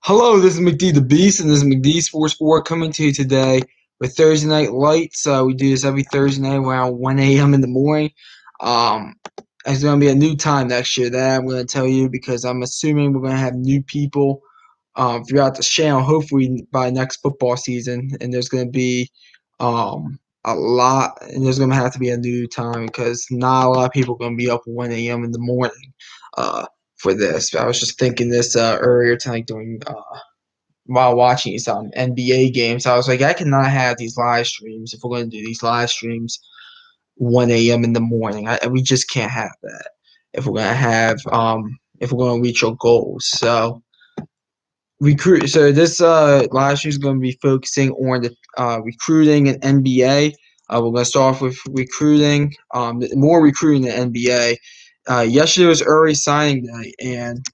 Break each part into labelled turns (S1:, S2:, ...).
S1: Hello, this is McD the Beast, and this is McD Sports 4 coming to you today with Thursday Night Lights. We do this every Thursday night around 1 a.m. in the morning. Um, it's going to be a new time next year. That I'm going to tell you because I'm assuming we're going to have new people throughout the channel, hopefully by next football season. And there's going to be a lot, and there's going to have to be a new time because not a lot of people are going to be up at 1 a.m. in the morning. For this. I was just thinking this earlier tonight during while watching some NBA games. I was like, I cannot have these live streams if we're going to do these live streams 1 a.m. in the morning. We just can't have that if we're going to have if we're going to reach our goals. So this live stream is going to be focusing on the recruiting and NBA. We're going to start off with recruiting, more recruiting than NBA. Yesterday was early signing day, and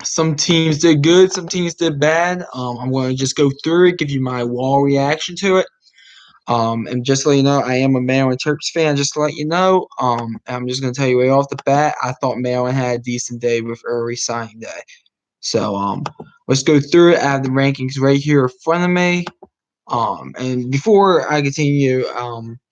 S1: some teams did good, some teams did bad. I'm going to just go through it, give you my wall reaction to it. And just to let you know, I am a Maryland Terps fan, just to let you know. I'm just going to tell you right off the bat, I thought Maryland had a decent day with early signing day. So let's go through it. I have the rankings right here in front of me. And before I continue,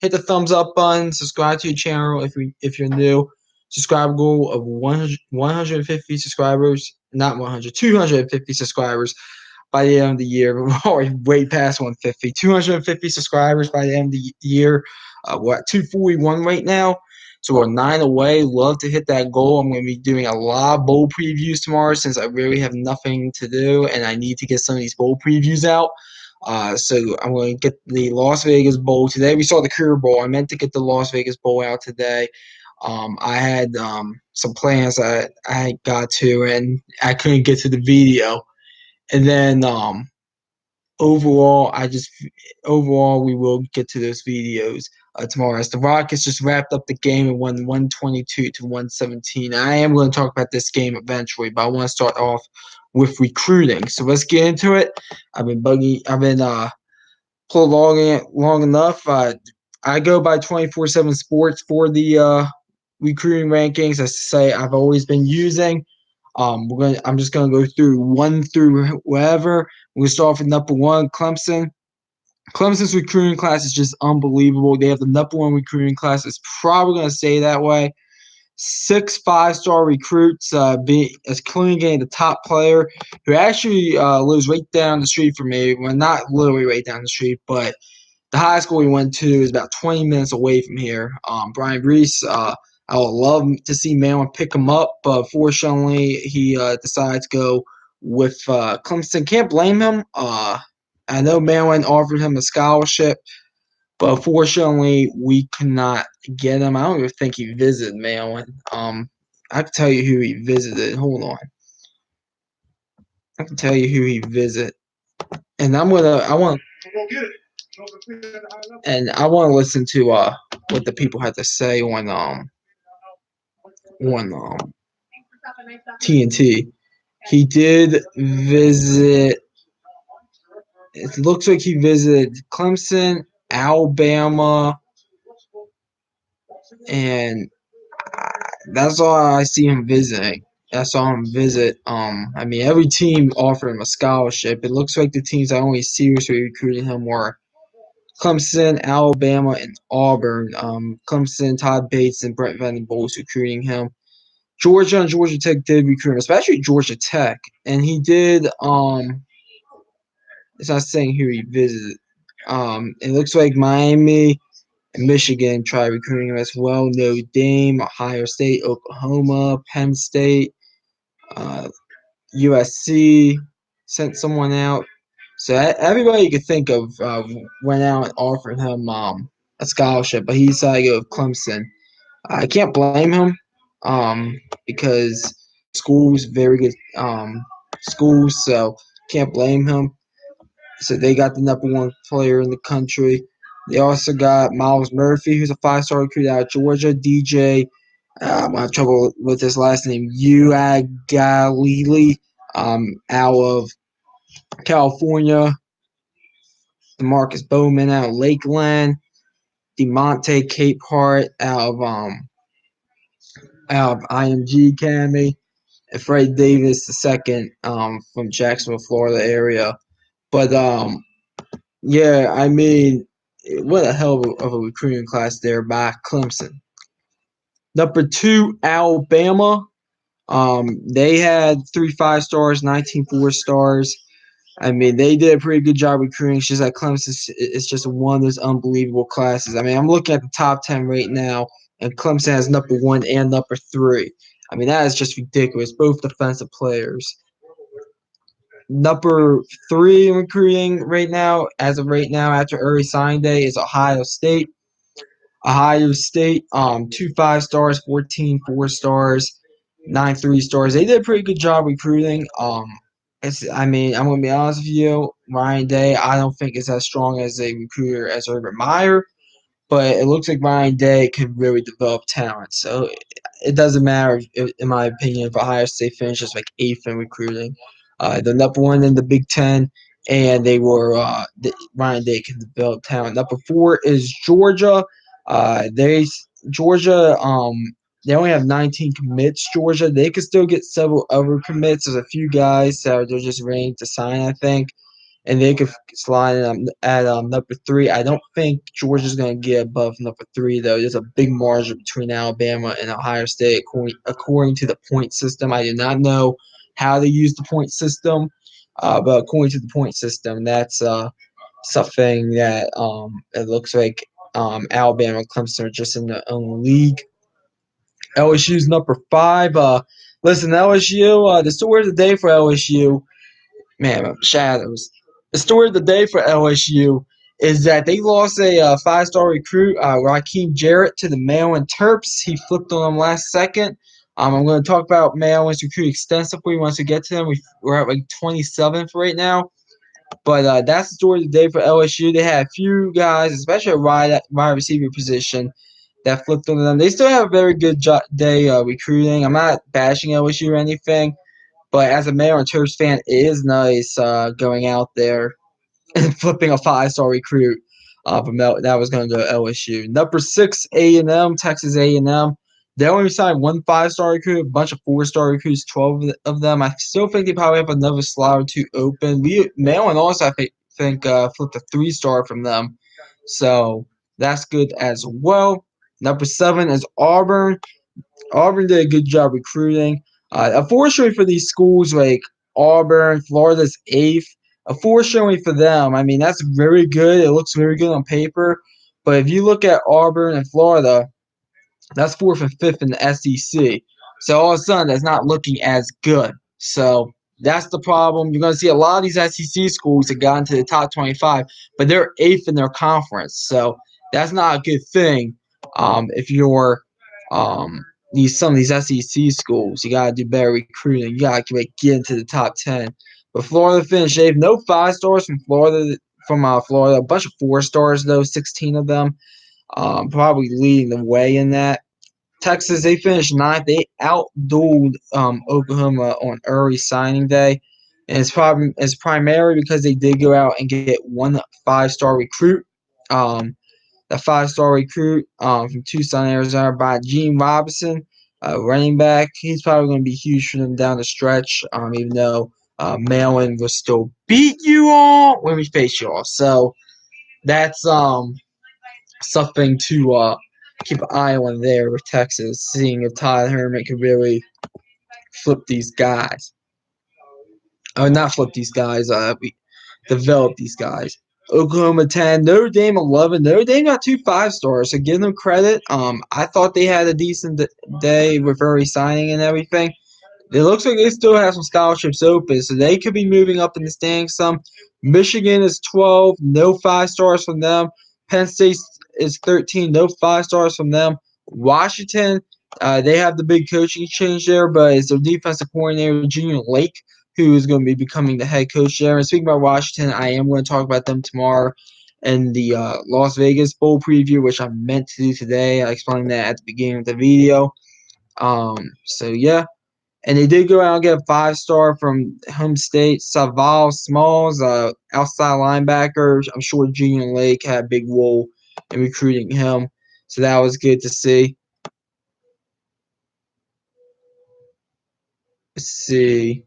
S1: hit the thumbs up button, subscribe to the channel if you're new. Subscribe goal of 150 subscribers, not 100, 250 subscribers by the end of the year. We're already way past 150. 250 subscribers by the end of the year. We're at 241 right now. So we're 9 away. Love to hit that goal. I'm going to be doing a lot of bowl previews tomorrow since I really have nothing to do and I need to get some of these bowl previews out. So I'm going to get the Las Vegas Bowl today. We saw the Career Bowl. I meant to get the Las Vegas Bowl out today. I had some plans I got to, and I couldn't get to the video. And then overall, we will get to those videos tomorrow. As the Rockets just wrapped up the game and won 122 to 117. I am going to talk about this game eventually, but I want to start off with recruiting. So let's get into it. I've been prolonging it long enough. I go by 24/7 Sports for the recruiting rankings. I say I've always been using. I'm just gonna go through one through whatever. We'll start off with number one, Clemson. Clemson's recruiting class is just unbelievable. They have the number one recruiting class. It's probably gonna stay that way. 6 5-star recruits, including getting the top player who actually lives right down the street from me. Well, not literally right down the street, but the high school we went to is about 20 minutes away from here. Brian Reese, I would love to see Maryland pick him up, but fortunately he decided to go with Clemson. Can't blame him. I know Maryland offered him a scholarship, but unfortunately, we could not get him. I don't even think he visited Maryland. I can tell you who he visited. Hold on. I can tell you who he visited. And I want to listen to what the people had to say on TNT. He did visit. It looks like he visited Clemson, Alabama, and that's all I see him visiting. I saw him visit. I mean, every team offered him a scholarship. It looks like the teams that only seriously recruited him were Clemson, Alabama, and Auburn. Clemson, Todd Bates, and Brent Venables recruiting him. Georgia and Georgia Tech did recruit him, especially Georgia Tech, and he did. It's not saying who he visited. It looks like Miami and Michigan tried recruiting him as well. Notre Dame, Ohio State, Oklahoma, Penn State, USC sent someone out. So everybody you could think of went out and offered him a scholarship, but he decided to go with Clemson. I can't blame him because school's very good schools, so can't blame him. So they got the number one player in the country. They also got Miles Murphy, who's a 5-star recruit out of Georgia. DJ, I have trouble with his last name, Uiagalelei, out of California. DeMarcus Bowman out of Lakeland. DeMonte Capehart out of IMG Academy. and Fred Davis the second from Jacksonville, Florida area. But yeah, I mean, what a hell of a recruiting class there by Clemson. Number two, Alabama. They had 3 5 stars, 19 4 stars. I mean, they did a pretty good job recruiting. It's just that Clemson is just one of those unbelievable classes. I mean, I'm looking at the top 10 right now, and Clemson has number one and number three. I mean, that is just ridiculous. Both defensive players. Number three in recruiting right now, as of right now, after early signing day, is Ohio State. Ohio State, 2 5 stars, 14 4 stars, 9 3 stars. They did a pretty good job recruiting. I mean, I'm gonna be honest with you, Ryan Day. I don't think is as strong as a recruiter as Urban Meyer, but it looks like Ryan Day can really develop talent. So it doesn't matter, in my opinion, if Ohio State finishes like eighth in recruiting. They're number one in the Big Ten, and Ryan Day can develop talent. Number four is Georgia. They Georgia. They only have 19 commits. Georgia. They could still get several other commits. There's a few guys that they're just waiting to sign, I think, and they could slide in at number three. I don't think Georgia's going to get above number three, though. There's a big margin between Alabama and Ohio State, according to the point system. I do not know how they use the point system, but according to the point system, that's something that it looks like Alabama and Clemson are just in their own league. LSU's number five. Listen, LSU, the story of the day for LSU, man, shadows. The story of the day for LSU is that they lost a 5 star recruit, Raheem Jarrett, to the Maryland Terps. He flipped on them last second. I'm going to talk about Maryland's recruit extensively once we get to them. We're at like 27th right now. But that's the story of the day for LSU. They had a few guys, especially at wide receiver position, that flipped on them. They still have a very good day recruiting. I'm not bashing LSU or anything. But as a Maryland Terps fan, it is nice going out there and flipping a 5 star recruit. From that was going to go to LSU. Number six, A&M, Texas A&M. They only signed one 5 star recruit, a bunch of 4 star recruits, 12 of them. I still think they probably have another slot or two open. Maryland also, I think flipped a 3 star from them. So that's good as well. Number seven is Auburn. Auburn did a good job recruiting. Unfortunately for these schools like Auburn, Florida's eighth. Unfortunately for them, I mean that's very good. It looks very good on paper, but if you look at Auburn and Florida, that's fourth and fifth in the SEC. So all of a sudden, that's not looking as good. So that's the problem. You're going to see a lot of these SEC schools that got into the top 25, but they're eighth in their conference. So that's not a good thing. If you're some of these SEC schools, you got to do better recruiting. You got to get into the top 10. But Florida finished eighth. No 5 stars from Florida. Florida, a bunch of 4 stars though, 16 of them. Probably leading the way in that. Texas, they finished ninth. They outdueled Oklahoma on early signing day, and it's primarily because they did go out and get one 5 star recruit. The 5 star recruit from Tucson, Arizona, by Gene Robinson, running back. He's probably going to be huge for them down the stretch. Even though Maryland will still beat you all when we face you all. So that's something to keep an eye on there with Texas, seeing if Todd Herman can really flip these guys. Or not flip these guys, develop these guys. Oklahoma 10, Notre Dame 11. Notre Dame got 2 5 stars, so give them credit. I thought they had a decent day with early signing and everything. It looks like they still have some scholarships open, so they could be moving up in the standings some. Michigan is 12, no 5 stars from them. Penn State is 13, no 5 stars from them. Washington, they have the big coaching change there, but it's their defensive coordinator, Junior Lake, who is going to be becoming the head coach there. And speaking about Washington, I am going to talk about them tomorrow in the Las Vegas Bowl preview, which I meant to do today. I explained that at the beginning of the video. So yeah. And they did go out and get a 5 star from home state, Saval Smalls, outside linebacker. I'm sure Junior Lake had a big role in recruiting him. So that was good to see. Let's see.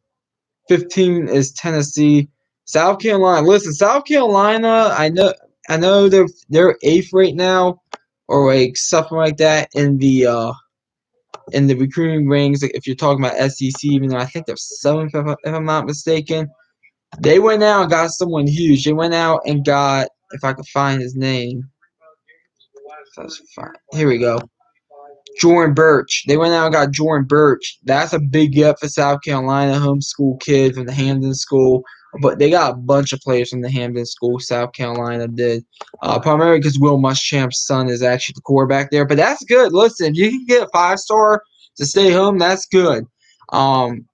S1: 15 is Tennessee. South Carolina. Listen, South Carolina. I know they're eighth right now, or like something like that in the recruiting rings. Like, if you're talking about SEC, even though I think they're seventh, if I'm not mistaken. They went out and got someone huge. They went out and got, if I could find his name. Here we go. Jordan Birch. They went out and got Jordan Birch. That's a big get for South Carolina, homeschool kid from the Hamden School. But they got a bunch of players from the Hamden School. South Carolina did, primarily because Will Muschamp's son is actually the quarterback there. But that's good. Listen, if you can get a 5-star to stay home, that's good. Um,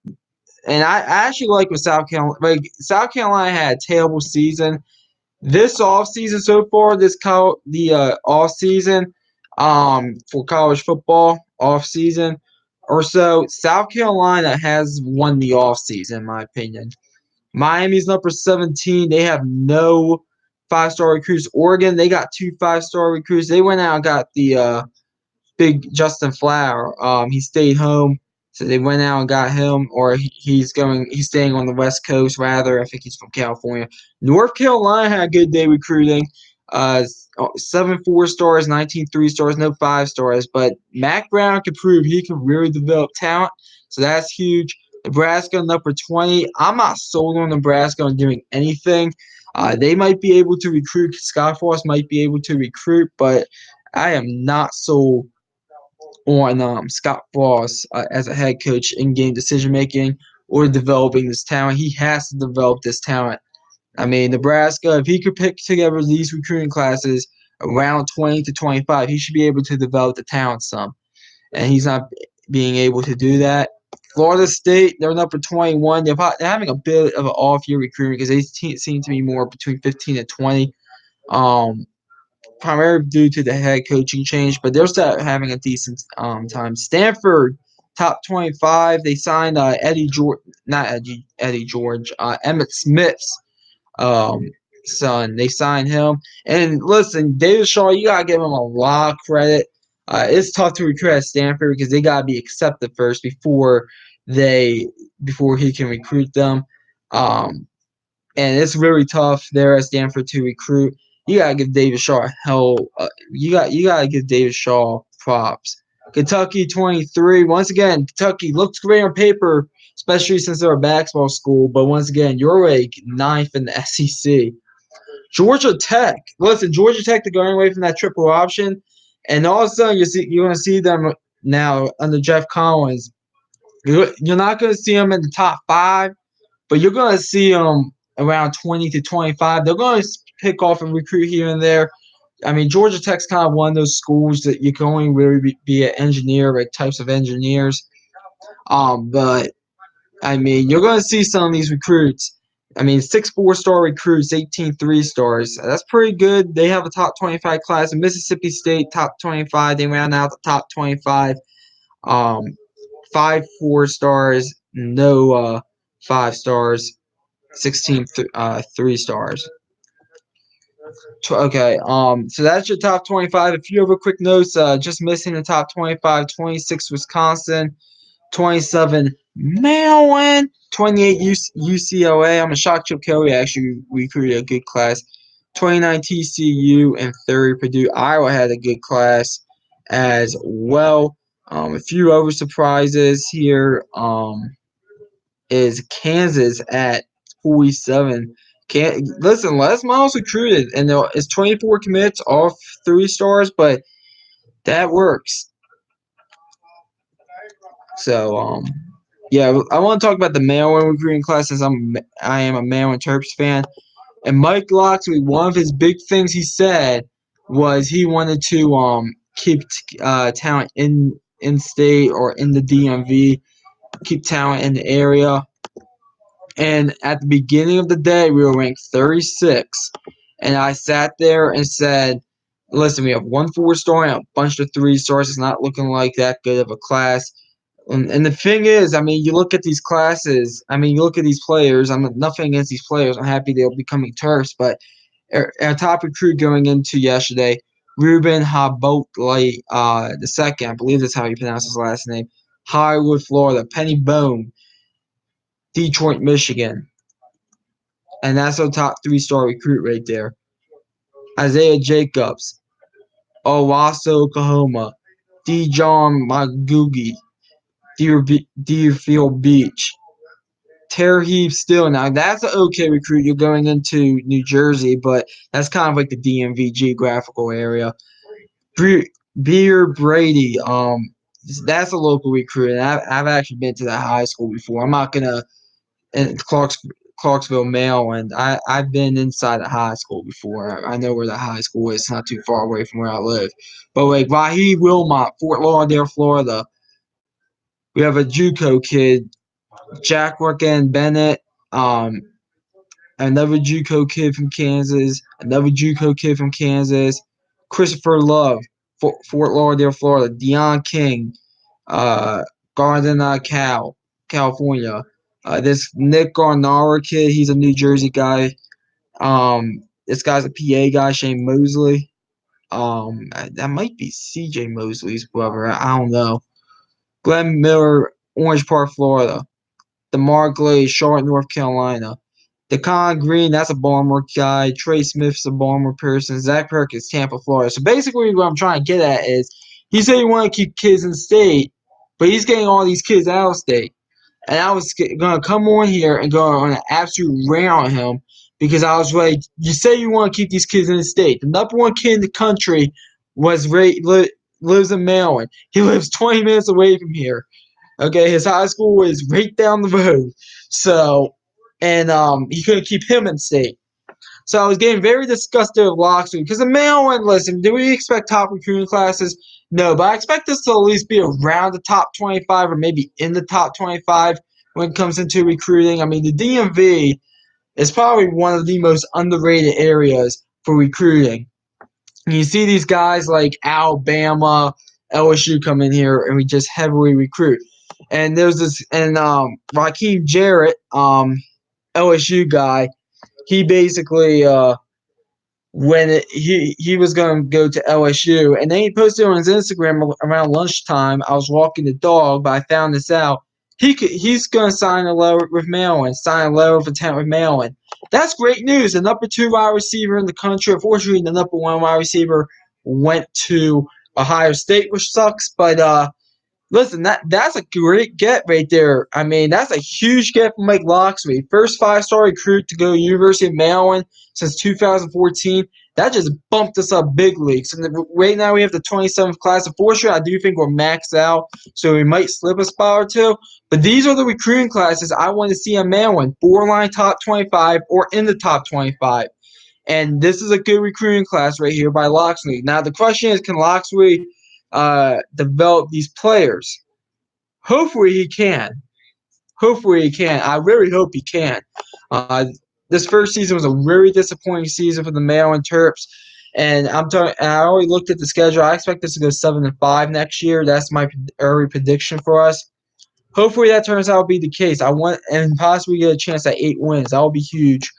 S1: and I actually like what South Carolina. Like, South Carolina had a terrible season this off season so far. The off season, for college football off season or so. South Carolina has won the off season, in my opinion. Miami's number 17. They have no 5-star recruits. Oregon, they got 2 5-star recruits. They went out and got the big Justin Flower. He stayed home, so they went out and got him, or he's staying on the West Coast rather. I think he's from California. North Carolina had a good day recruiting. 7 4-stars, 19 3-stars, no 5-stars. But Mac Brown can prove he can really develop talent, so that's huge. Nebraska number 20. I'm not sold on Nebraska on doing anything. They might be able to recruit. Scott Frost might be able to recruit, but I am not sold on Scott Frost as a head coach in game decision making or developing this talent. He has to develop this talent. I mean, Nebraska, if he could pick together these recruiting classes around 20 to 25, he should be able to develop the talent some. And he's not being able to do that. Florida State, they're number 21. They're having a bit of an off year recruiting because they seem to be more between 15 and 20. Primarily due to the head coaching change, but they're still having a decent time. Stanford, top 25. They signed Eddie George, Emmett Smith's um, son. They signed him. And listen, David Shaw, you gotta give him a lot of credit. It's tough to recruit at Stanford because they gotta be accepted first before he can recruit them. And it's really tough there at Stanford to recruit. You gotta give David Shaw hell. You gotta give David Shaw props. Kentucky 23. Once again, Kentucky looks great on paper, especially since they're a basketball school. But once again, you're like ninth in the SEC. Georgia Tech. Listen, Georgia Tech, they're going away from that triple option, and all of a sudden you're gonna see them now under Jeff Collins. You're not gonna see them in the top 5, but you're gonna see them around 20 to 25. They're going to pick off and recruit here and there. I mean, Georgia Tech's kind of one of those schools that you can only really be an engineer, like types of engineers. But I mean, you're going to see some of these recruits. I mean, 6 4-star recruits, 18 3-stars. That's pretty good. They have a top 25 class. In Mississippi State, top 25. They round out the top 25. 5 4-stars, no 5-stars. 16 3-stars. Okay, so that's your top 25. A few other quick notes. Just missing the top 25. 26 Wisconsin, 27 Maryland, 28 UCLA. I'm a shocked Chip Kelly actually recruited a good class. 29 TCU and 30 Purdue. Iowa had a good class as well. A few other surprises here. Is Kansas at 47. Listen, Les Miles recruited, and it's 24 commits, all 3-stars, but that works. So, yeah, I want to talk about the Maryland recruiting class since I am a Maryland Terps fan. And Mike Locksley, one of his big things he said was he wanted to keep talent in state or in the DMV, keep talent in the area. And at the beginning of the day, we were ranked 36. And I sat there and said, listen, we have 1 4-star and a bunch of 3-stars. It's not looking like that good of a class. And the thing is, I mean, you look at these classes. I mean, you look at these players. I'm nothing against these players. I'm happy they'll be coming Terps. But our top recruit going into yesterday, Ruben Habotley the second, I believe that's how you pronounce his last name, Hollywood, Florida, Penny Bone. Detroit, Michigan. And that's our top 3-star recruit right there. Isaiah Jacobs, Owasso, Oklahoma. Dijon Magugi, Deerfield Beach. Terheap Still. Now, that's an okay recruit. You're going into New Jersey, but that's kind of like the DMV geographical area. Beer Brady, that's a local recruit, and I've actually been to that high school before. I'm not gonna in Clarksville, Maryland. I've been inside the high school before. I know where the high school is. It's not too far away from where I live. But like Raheem Wilmot, Fort Lauderdale, Florida. We have a JUCO kid, Jack Bennett. Um, another JUCO kid from Kansas. Another JUCO kid from Kansas. Christopher Love, Fort Lauderdale, Florida. Deion King, Garden Cal, California. This Nick Garnara kid, he's a New Jersey guy. This guy's a PA guy, Shane Mosley. That might be CJ Mosley's brother. I don't know. Glenn Miller, Orange Park, Florida. DeMar Glaze, Charlotte, North Carolina. DeCon Green, that's a Baltimore guy. Trey Smith's a Baltimore person. Zach Perkins, Tampa, Florida. So basically, what I'm trying to get at is he said he wanted to keep kids in state, but he's getting all these kids out of state. And I was going to come on here and go on an absolute rant on him because I was like, you say you want to keep these kids in the state. The number one kid in the country lives in Maryland. He lives 20 minutes away from here. Okay, his high school is right down the road. So, and he couldn't keep him in state. So I was getting very disgusted with Locksley because the Maryland, listen, do we expect top recruiting classes? No, but I expect us to at least be around the top 25 or maybe in the top 25 when it comes into recruiting. I mean, the DMV is probably one of the most underrated areas for recruiting. And you see these guys like Alabama, LSU come in here and we just heavily recruit. And there's this, and Raheem Jarrett, LSU guy, he basically when he was going to go to LSU, and then he posted on his Instagram around lunchtime. I was walking the dog, but I found this out. He's going to sign a letter with Maryland, sign a letter of intent with Maryland. That's great news. The number 2 wide receiver in the country. Unfortunately, the number 1 wide receiver went to Ohio State, which sucks. But listen, that's a great get right there. I mean, that's a huge get from Mike Locksley. First 5-star recruit to go to University of Maryland since 2014. That just bumped us up big leagues. And right now we have the 27th class. Unfortunately, I do think we're maxed out, so we might slip a spot or two. But these are the recruiting classes I want to see in Maryland. Borderline top 25 or in the top 25. And this is a good recruiting class right here by Locksley. Now, the question is, can Locksley develop these players? Hopefully he can. Hopefully he can. I really hope he can. This first season was a very disappointing season for the Maryland Terps, and I already looked at the schedule. I expect this to go 7-5 next year. That's my early prediction for us. Hopefully that turns out to be the case. I want and possibly get a chance at 8 wins. That will be huge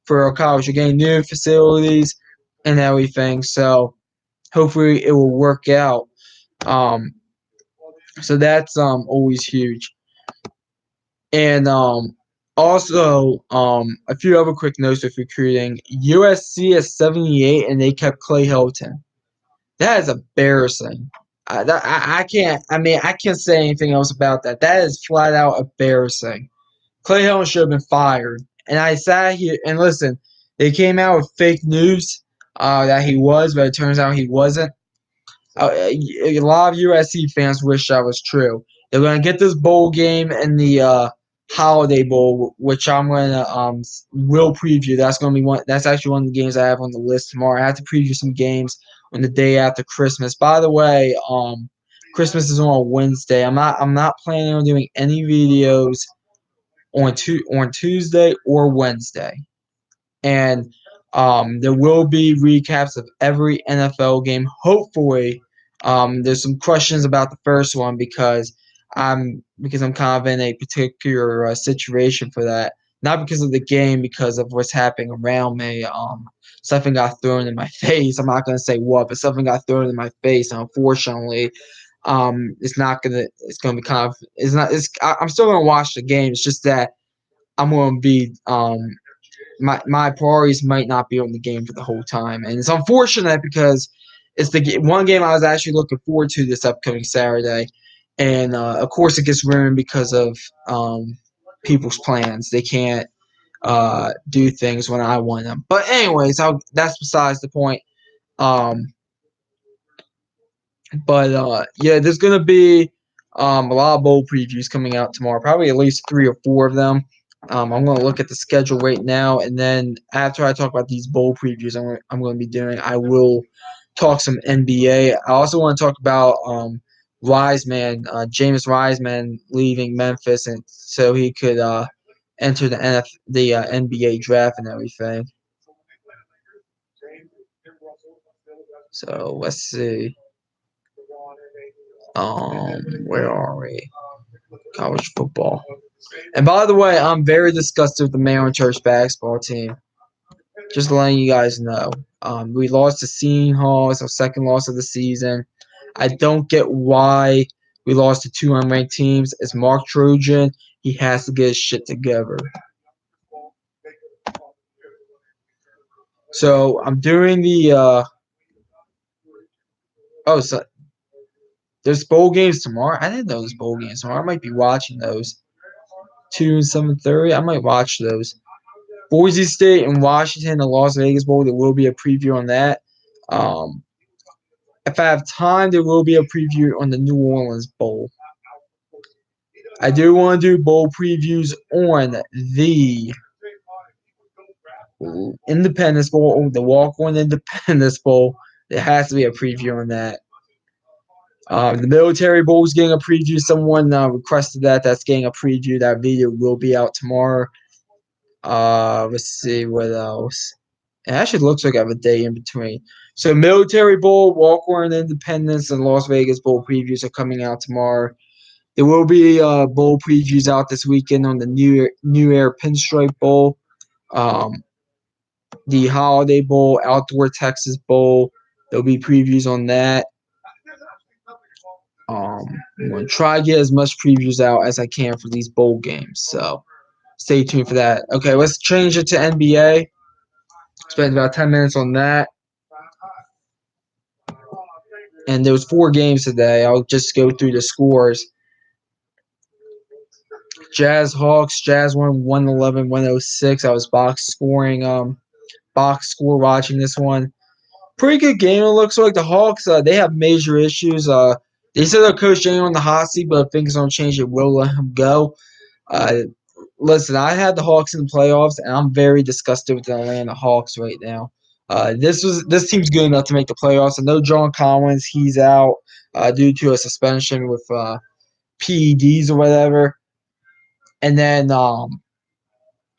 S1: for our college. You're getting new facilities and everything, so hopefully it will work out. So that's always huge. And also a few other quick notes with recruiting. USC is 78 and they kept Clay Helton. That is embarrassing. I can't. I mean, I can't say anything else about that. That is flat out embarrassing. Clay Helton should have been fired. And I sat here and listen. They came out with fake news that he was, but it turns out he wasn't. A lot of USC fans wish that was true. They're going to get this bowl game and the Holiday Bowl, which I'm going to will preview. That's going to be one. That's actually one of the games I have on the list tomorrow. I have to preview some games on the day after Christmas. By the way, Christmas is on Wednesday. I'm not planning on doing any videos on Tuesday or Wednesday, and there will be recaps of every NFL game. Hopefully. There's some questions about the first one because I'm kind of in a particular situation for that. Not because of the game, because of what's happening around me. Something got thrown in my face. I'm not gonna say what, but something got thrown in my face. And unfortunately, it's not gonna. It's gonna be kind of. It's not. It's. I'm still gonna watch the game. It's just that I'm going to be my priorities might not be on the game for the whole time, and it's unfortunate because it's the one game I was actually looking forward to this upcoming Saturday, and of course it gets ruined because of people's plans. They can't do things when I want them. But anyways, that's besides the point. Um, but yeah, there's gonna be a lot of bowl previews coming out tomorrow. Probably at least 3 or 4 of them. I'm gonna look at the schedule right now, and then after I talk about these bowl previews, I'm gonna be doing. I will talk some NBA. I also want to talk about Wiseman, James Wiseman leaving Memphis, and so he could enter the NBA draft and everything. So let's see. Where are we? College football. And by the way, I'm very disgusted with the Maryland Church basketball team. Just letting you guys know. We lost to Seton Hall. It's our second loss of the season. I don't get why we lost to 2 unranked teams. It's Mark Trojan. He has to get his shit together. So I'm doing the so there's bowl games tomorrow. I didn't know there's bowl games tomorrow. I might be watching those. 2 and 7:30. I might watch those. Boise State and Washington, the Las Vegas Bowl. There will be a preview on that. If I have time, there will be a preview on the New Orleans Bowl. I do want to do bowl previews on the Independence Bowl, the Walk-On Independence Bowl. There has to be a preview on that. The Military Bowl is getting a preview. Someone requested that. That's getting a preview. That video will be out tomorrow. Let's see what else. It actually looks like I have a day in between. So Military Bowl, Walk-On Independence, and Las Vegas Bowl previews are coming out tomorrow. There will be bowl previews out this weekend on the New Era Pinstripe Bowl, the Holiday Bowl, Outdoor Texas Bowl. There'll be previews on that. I'm going to try to get as much previews out as I can for these bowl games. So stay tuned for that. Okay, let's change it to NBA. Spend about 10 minutes on that. And there was 4 games today. I'll just go through the scores. Jazz Hawks. Jazz won 111-106. I was box score watching this one. Pretty good game. It looks like the Hawks. They have major issues. They said their coach Jane on the hot seat, but if things don't change, it will let him go. Listen, I had the Hawks in the playoffs, and I'm very disgusted with the Atlanta Hawks right now. This team's good enough to make the playoffs. I know John Collins, he's out due to a suspension with PEDs or whatever. And then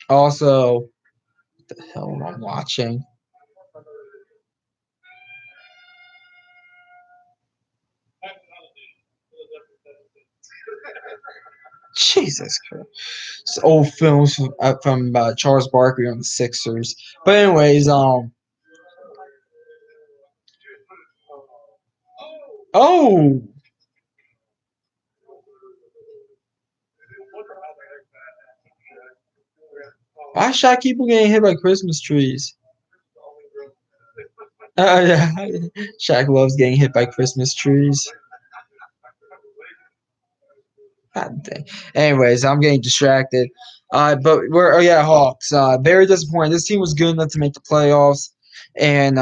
S1: also, what the hell am I watching? Jesus Christ. It's old films from Charles Barkley on the Sixers. But anyways, oh, why Shaq keep getting hit by Christmas trees? Yeah, Shaq loves getting hit by Christmas trees. God dang. Anyways, I'm getting distracted. But Hawks. Very disappointed. This team was good enough to make the playoffs, and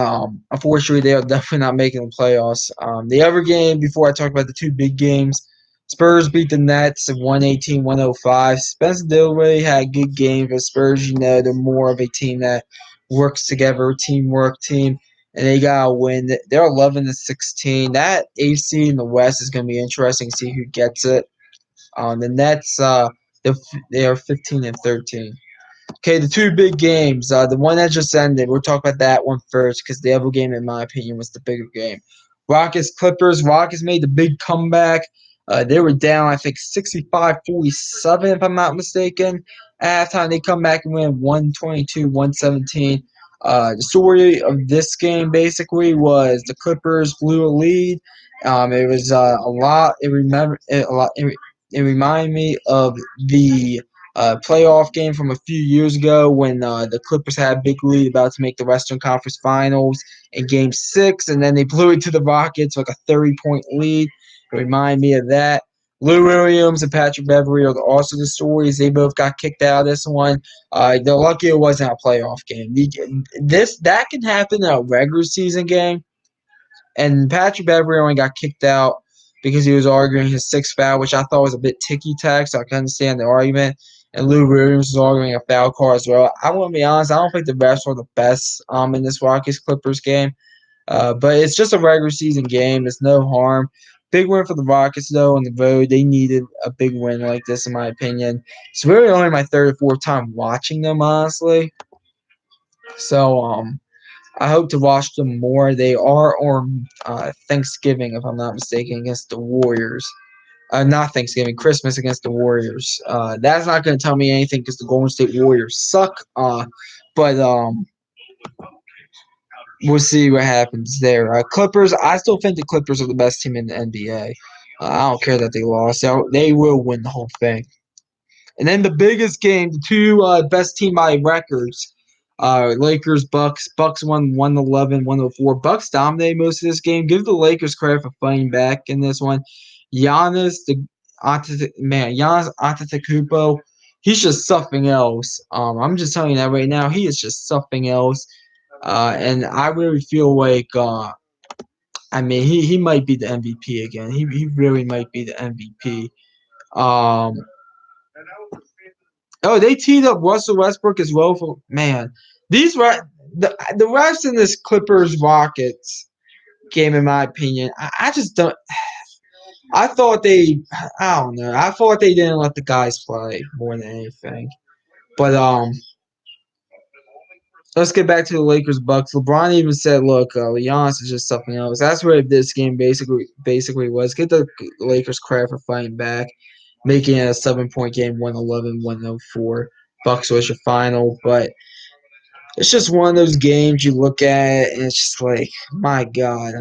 S1: unfortunately, they are definitely not making the playoffs. The other game before I talk about the 2 big games, Spurs beat the Nets at 118-105. Spencer Dinwiddie had a good game, but Spurs, they're more of a team that works together, teamwork team, and they got a win. They're 11-16. That AC in the West is going to be interesting to see who gets it. The Nets, they are 15-13. Okay, the 2 big games. The one that just ended, we'll talk about that one first because the other game, in my opinion, was the bigger game. Rockets Clippers. Rockets made the big comeback. They were down, I think, 65-47, if I'm not mistaken. At halftime, they come back and win 122-117. The story of this game basically was the Clippers blew a lead. It was a lot. It reminded me of the playoff game from a few years ago when the Clippers had a big lead about to make the Western Conference Finals in Game 6, and then they blew it to the Rockets like a 30-point lead. It reminded me of that. Lou Williams and Patrick Beverley are also the stories. They both got kicked out of this one. They're lucky it wasn't a playoff game. That can happen in a regular season game. And Patrick Beverley only got kicked out because he was arguing his sixth foul, which I thought was a bit ticky-tack, so I can understand the argument. And Lou Williams was arguing a foul call as well. I want to be honest, I don't think the refs were the best in this Rockets-Clippers game. But it's just a regular season game. It's no harm. Big win for the Rockets, though, on the road. They needed a big win like this, in my opinion. It's really only my third or fourth time watching them, honestly. So, I hope to watch them more. They are on Thanksgiving, if I'm not mistaken, against the Warriors. Not Thanksgiving, Christmas against the Warriors. That's not going to tell me anything because the Golden State Warriors suck. But we'll see what happens there. Clippers, I still think the Clippers are the best team in the NBA. I don't care that they lost. They will win the whole thing. And then the biggest game, the two best team by records, Lakers, Bucks. Bucks won 111, 104. Bucks dominated most of this game. Give the Lakers credit for fighting back in this one. Giannis Antetokounmpo, he's just something else. I'm just telling you that right now. He is just something else. And I really feel like, he might be the MVP again. He really might be the MVP. Oh, they teed up Russell Westbrook as well. For man, the refs in this Clippers Rockets game, in my opinion, I just don't. I thought I don't know. I thought they didn't let the guys play more than anything. But let's get back to the Lakers Bucks. LeBron even said, "Look, Giannis is just something else." That's what this game basically was. Get the Lakers credit for fighting back, making it a 7-point game, 111, 104. Bucks was your final, but it's just one of those games you look at and it's just like, my God.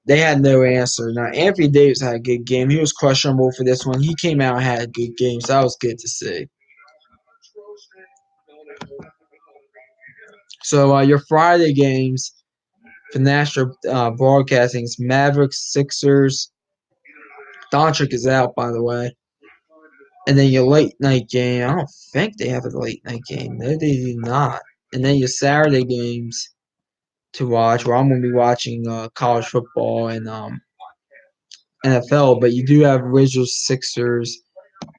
S1: They had no answer. Now, Anthony Davis had a good game. He was questionable for this one. He came out and had a good game, so that was good to see. So your Friday games for national broadcasting is Mavericks, Sixers. Doncic is out, by the way. And then your late night game. I don't think they have a late night game. No, they do not. And then your Saturday games to watch, where I'm going to be watching college football and NFL. But you do have Wizards, Sixers,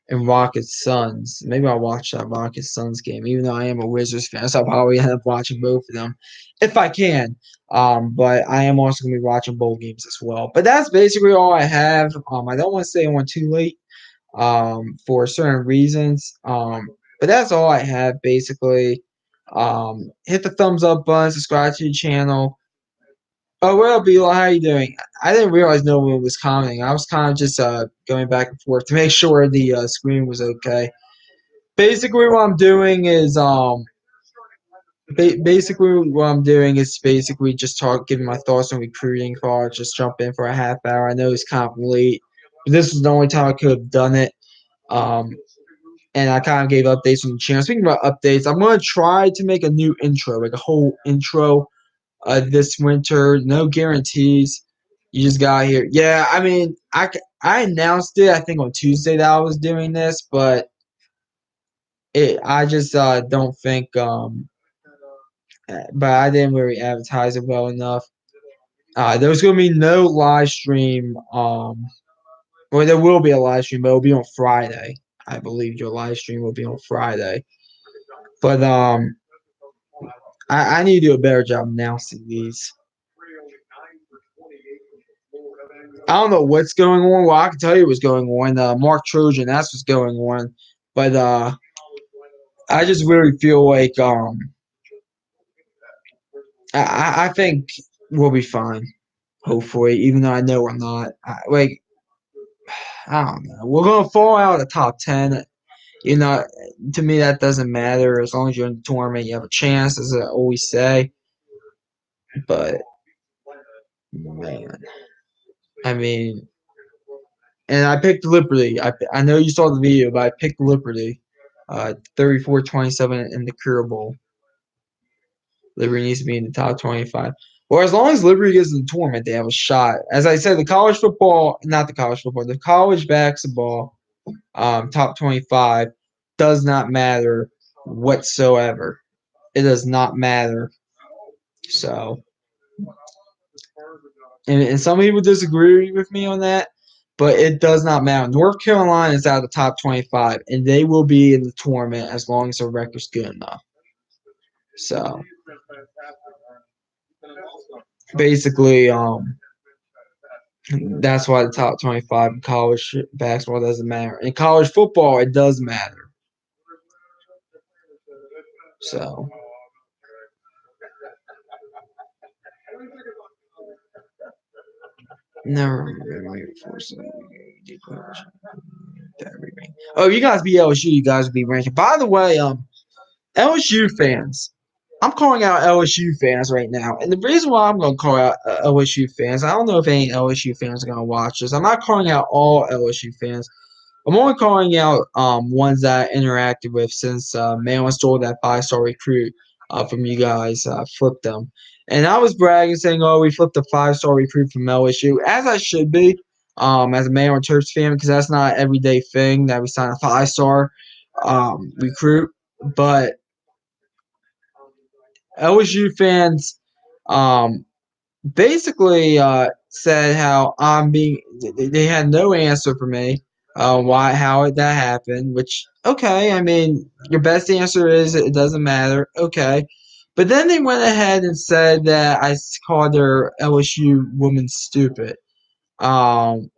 S1: and Rockets, Suns. Maybe I'll watch that Rockets Suns game, even though I am a Wizards fan. So I'll probably end up watching both of them if I can. But I am also going to be watching bowl games as well. But that's basically all I have. I don't want to stay on too late for certain reasons. But that's all I have basically. Hit the thumbs up button, subscribe to the channel. Oh, well, Bila, how you doing? I didn't realize no one was commenting. I was kind of just going back and forth to make sure the screen was okay. Basically, what I'm doing is basically just giving my thoughts on recruiting. Before I just jump in for a half hour. I know it's kind of late, but this was the only time I could have done it. And I kind of gave updates on the channel. Speaking about updates, I'm gonna try to make a new intro, like a whole intro this winter. No guarantees. You just got here. Yeah, I announced it, I think, on Tuesday that I was doing this, but I just don't think but I didn't really advertise it well enough. There's going to be no live stream. Well, there will be a live stream, but it'll be on Friday. I believe your live stream will be on Friday. But I need to do a better job announcing these. I don't know what's going on. Well, I can tell you what's going on. Mark Trojan, that's what's going on. But I just really feel like I think we'll be fine. Hopefully, even though I know we're not. I don't know. We're gonna fall out of the top 10. You know, to me that doesn't matter as long as you're in the tournament. You have a chance, as I always say. But man, I mean, and I picked Liberty. I know you saw the video, but I picked Liberty. 34-27 in the Cure Bowl. Liberty needs to be in the top 25. Well, as long as Liberty gets in the tournament, they have a shot. As I said, the college basketball top 25 does not matter whatsoever. It does not matter. So, and some people disagree with me on that, but it does not matter. North Carolina is out of the top 25, and they will be in the tournament as long as their record's good enough. So, basically, that's why the top 25 in college basketball doesn't matter. In college football, it does matter. So, never Oh, you guys be LSU, you guys be ranking. By the way, LSU fans, I'm calling out LSU fans right now, and the reason why I'm going to call out LSU fans, I don't know if any LSU fans are going to watch this. I'm not calling out all LSU fans. I'm only calling out ones that I interacted with since Mayo stole that 5-star recruit from you guys, flipped them. And I was bragging, saying, "Oh, we flipped a 5-star recruit from LSU," as I should be, as a Mayo and Terps fan, because that's not an everyday thing that we sign a 5-star recruit. But LSU fans basically said how I'm being. They had no answer for me. How that happened? Which okay, I mean, your best answer is it doesn't matter. Okay, but then they went ahead and said that I called their LSU woman stupid. Um,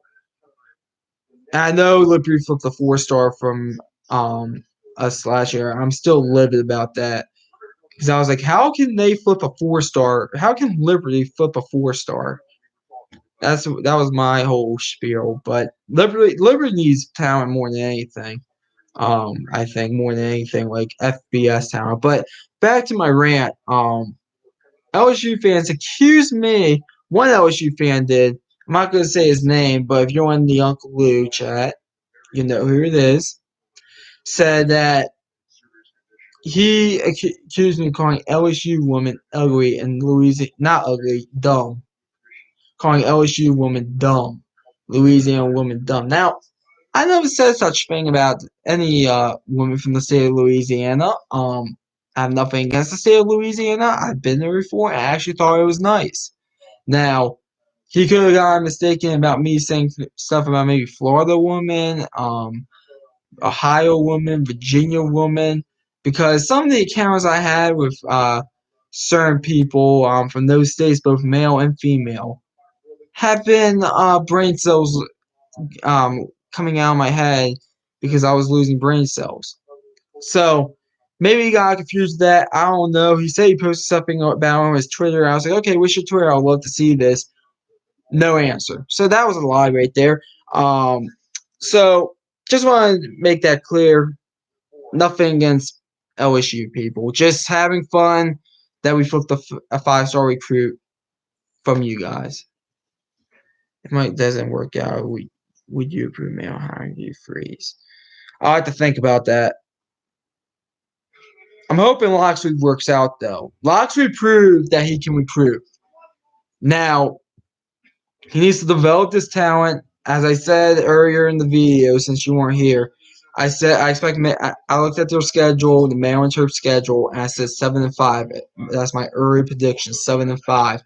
S1: and I know Liberty flipped a 4-star from us last year. I'm still livid about that. Because I was like, how can they flip a 4-star? How can Liberty flip a 4-star? That was my whole spiel. But Liberty needs talent more than anything. I think more than anything, like FBS talent. But back to my rant. LSU fans accused me. One LSU fan did. I'm not going to say his name, but if you're in the Uncle Lou chat, you know who it is. Said that he accused me of calling LSU woman ugly and Louisiana not ugly, dumb. Calling LSU woman dumb, Louisiana woman dumb. Now, I never said such thing about any woman from the state of Louisiana. I have nothing against the state of Louisiana. I've been there before, and I actually thought it was nice. Now, he could have gotten mistaken about me saying stuff about maybe Florida woman, Ohio woman, Virginia woman, because some of the encounters I had with certain people from those states, both male and female, have been brain cells coming out of my head because I was losing brain cells. So maybe he got confused with that. I don't know. He said he posted something about on his Twitter. I was like, okay, what's your Twitter? I'd love to see this. No answer. So that was a lie right there. So just want to make that clear. Nothing against LSU people. Just having fun that we flipped a 5-star recruit from you guys. If it doesn't work out, would you approve me on hiring you, Freeze? I'll have to think about that. I'm hoping Locksley works out, though. Locksley proved that he can recruit. Now, he needs to develop this talent. As I said earlier in the video, since you weren't here, I said I expect. I looked at their schedule, the Maryland Terps schedule, and I said 7-5. That's my early prediction, 7-5.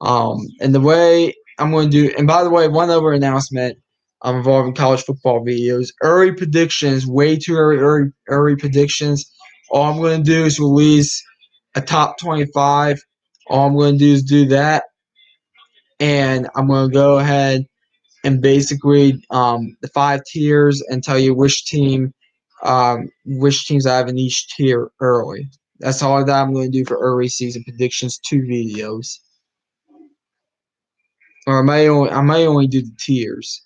S1: And the way I'm going to do, and by the way, one other announcement involving college football videos. Early predictions, way too early predictions. All I'm going to do is release a top 25. All I'm going to do is do that, and I'm going to go ahead and basically the 5 tiers and tell you which teams I have in each tier early. That's all that I'm going to do for early season predictions. 2 videos, or I might only do the tiers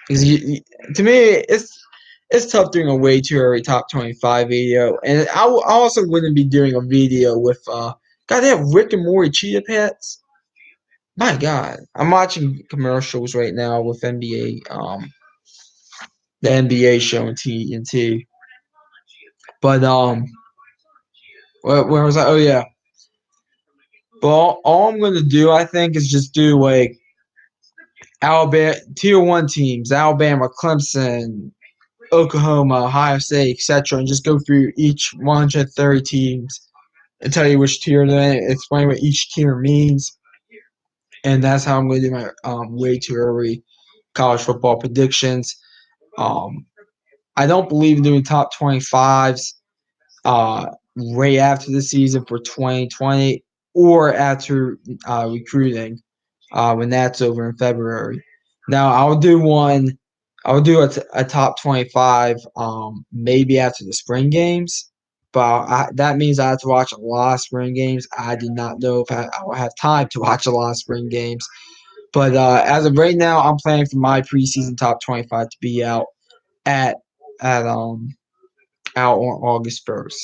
S1: because to me it's tough doing a way too early top 25 video, and I also wouldn't be doing a video with God, they have Rick and Morty Cheetah Pets. My God, I'm watching commercials right now with NBA, the NBA show on TNT. But where was I? Oh yeah. But all I'm gonna do, I think, is just do like Alabama tier one teams, Alabama, Clemson, Oklahoma, Ohio State, etc., and just go through each 130 teams and tell you which tier they're in, explain what each tier means, and that's how I'm going to do my way too early college football predictions. Um, I don't believe in doing top 25s right after the season for 2020 or after recruiting when that's over in February. Now I'll do one. I'll do a top 25 maybe after the spring games, but that means I have to watch a lot of spring games. I do not know if I will have time to watch a lot of spring games. But as of right now, I'm planning for my preseason top 25 to be at at out on August 1st.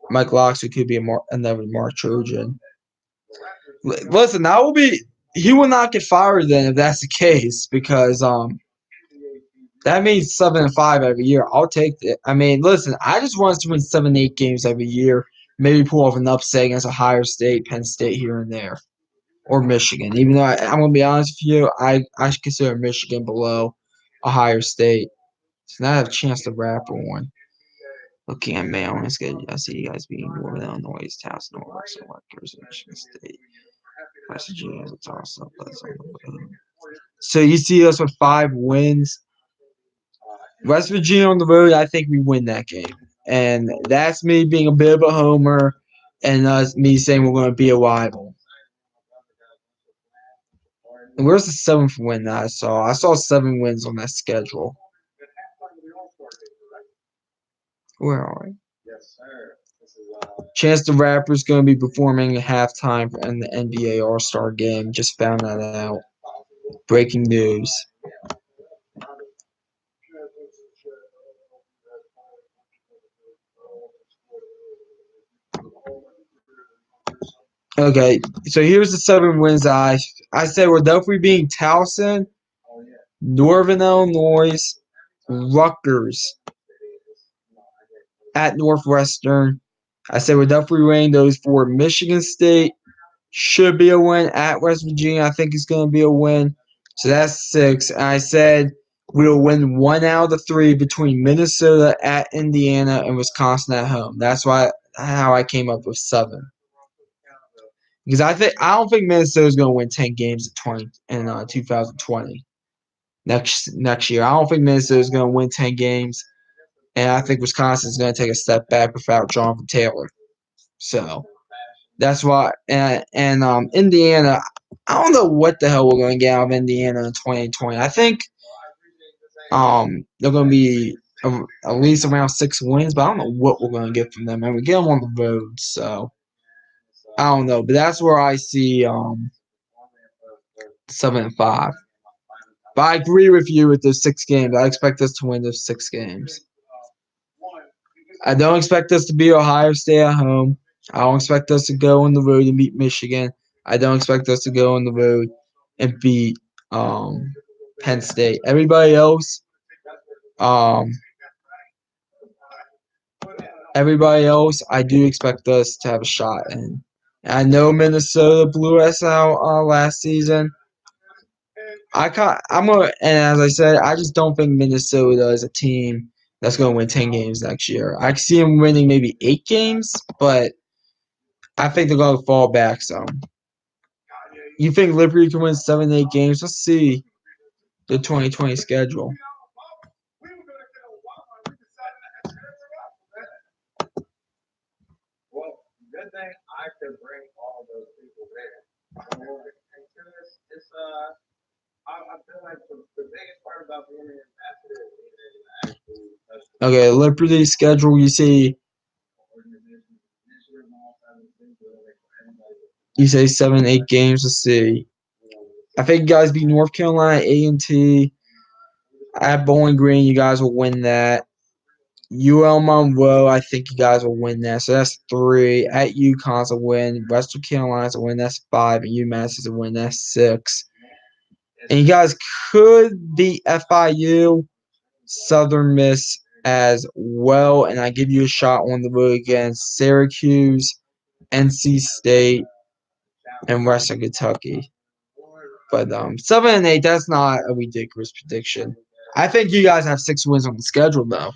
S1: Mike Locksley could be another Mark Trojan. Listen, that will be. He will not get fired then if that's the case because that means 7-5 every year. I'll take it. I mean, listen, I just want us to win 7, 8 games every year. Maybe pull off an upset against Ohio State, Penn State here and there, or Michigan. Even though I'm gonna be honest with you, I should consider Michigan below Ohio State. So now I have a chance to wrap on. Looking at mail and schedule, I see you guys being Northern Illinois, Towson, Western Rutgers, Michigan State. West Virginia is a toss-up. So you see us with 5 wins. West Virginia on the road, I think we win that game. And that's me being a bit of a homer and me saying we're going to be a rival. And where's the 7th win that I saw? I saw 7 wins on that schedule. Where are we? Chance the Rapper's going to be performing at halftime in the NBA All-Star Game. Just found that out. Breaking news. Okay, so here's the 7 wins I said we're definitely beating Towson, Northern Illinois, Rutgers, at Northwestern. I said we're definitely winning those 4. Michigan State should be a win. At West Virginia, I think it's going to be a win. So that's 6. And I said we'll win 1 out of the 3 between Minnesota at Indiana and Wisconsin at home. That's how I came up with 7. Because I don't think Minnesota's going to win 10 games in 2020 next year. I don't think Minnesota's going to win 10 games, and I think Wisconsin's going to take a step back without Jonathan Taylor. So that's why. And Indiana, I don't know what the hell we're going to get out of Indiana in 2020. I think they're going to be at least around 6 wins, but I don't know what we're going to get from them. And we get them on the road, so I don't know. But that's where I see 7-5. But I agree with you with those 6 games. I expect us to win those 6 games. I don't expect us to beat Ohio State at home. I don't expect us to go on the road and beat Michigan. I don't expect us to go on the road and beat Penn State. Everybody else, I do expect us to have a shot. And I know Minnesota blew us out last season. And as I said, I just don't think Minnesota is a team that's going to win 10 games next year. I see them winning maybe 8 games, but I think they're going to fall back some. You think Liberty can win 7, 8 games? Let's see the 2020 schedule. Well, good thing I could bring all those people there. I feel like the biggest part about being an ambassador is actually. Okay, Liberty schedule. You say 7, 8 games. Let's see. I think you guys beat North Carolina, A&T. At Bowling Green, you guys will win that. UL Monroe, I think you guys will win that. So that's 3. At UConn's a win. Western Carolina's a win. That's 5. And UMass is a win. That's 6. And you guys could beat FIU, Southern Miss, as well, and I give you a shot on the road against Syracuse, NC State, and Western Kentucky. But 7-8, that's not a ridiculous prediction. I think you guys have 6 wins on the schedule though.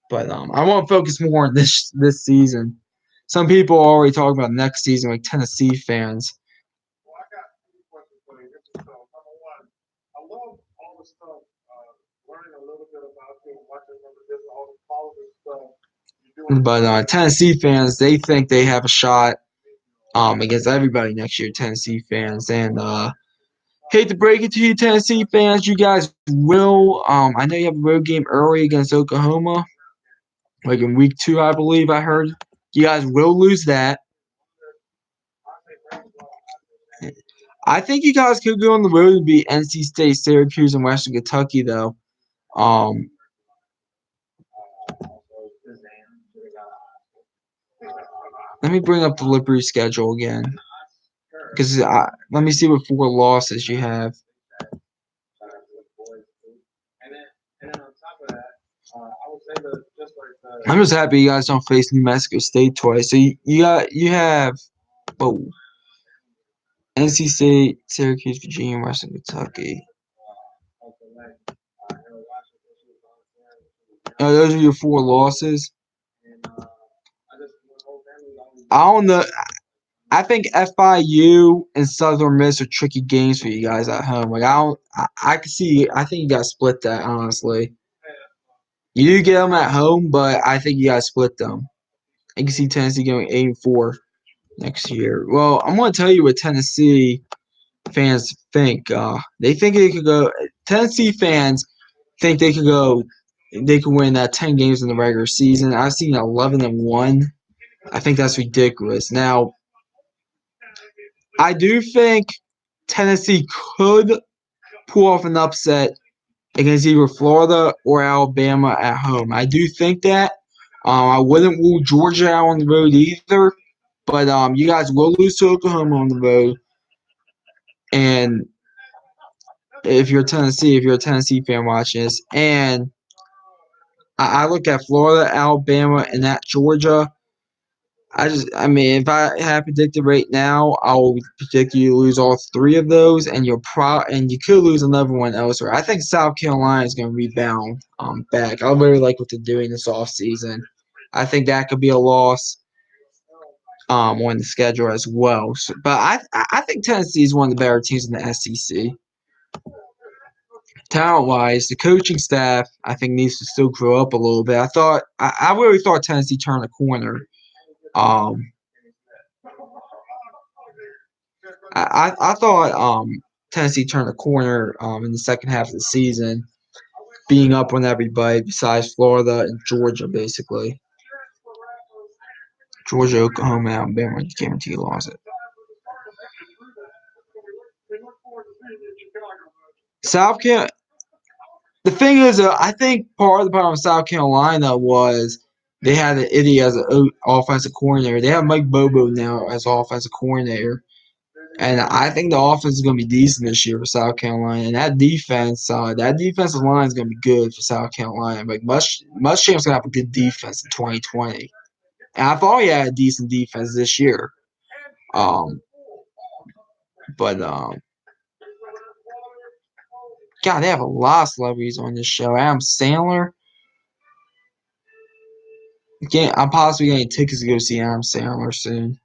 S1: But I want to focus more on this season. Some people are already talking about next season, like Tennessee fans. But Tennessee fans, they think they have a shot against everybody next year. Tennessee fans, and hate to break it to you, Tennessee fans, you guys will. I know you have a road game early against Oklahoma, like in week 2, I believe. I heard you guys will lose that. I think you guys could go on the road and beat NC State, Syracuse, and Western Kentucky, though. Let me bring up the Liberty schedule again, because let me see what 4 losses you have. I'm just happy you guys don't face New Mexico State twice. So you have NC State, Syracuse, Virginia, Western Kentucky. Oh, those are your 4 losses. I don't know. I think FIU and Southern Miss are tricky games for you guys at home. Like I can see. I think you guys split that. Honestly, you do get them at home, but I think you guys split them. I can see Tennessee going 8-4 next year. Well, I'm going to tell you what Tennessee fans think. They think they could go. Tennessee fans think they could go. They could win 10 games in the regular season. I've seen 11-1. I think that's ridiculous. Now, I do think Tennessee could pull off an upset against either Florida or Alabama at home. I do think that. I wouldn't rule Georgia out on the road either, but you guys will lose to Oklahoma on the road. And if you're a Tennessee fan watching this, and I look at Florida, Alabama, and at Georgia. I mean, if I had predicted right now, I will predict you to lose all 3 of those, and you could lose another one elsewhere. I think South Carolina is going to rebound back. I really like what they're doing this offseason. I think that could be a loss on the schedule as well. But I think Tennessee is one of the better teams in the SEC. Talent-wise, the coaching staff I think needs to still grow up a little bit. I really thought Tennessee turned a corner. I thought Tennessee turned a corner in the second half of the season, being up on everybody besides Florida and Georgia, basically. Georgia, Oklahoma, Alabama, you guarantee you lost it. South Carolina. The thing is, I think part of the problem with South Carolina was they had an idiot as an offensive coordinator. They have Mike Bobo now as offensive coordinator. And I think the offense is going to be decent this year for South Carolina. And that defensive line is going to be good for South Carolina. Like Muschamp's going to have a good defense in 2020. And I thought he had a decent defense this year. God, they have a lot of celebrities on this show. Adam Sandler. I'm possibly getting tickets to go see Adam Sandler soon.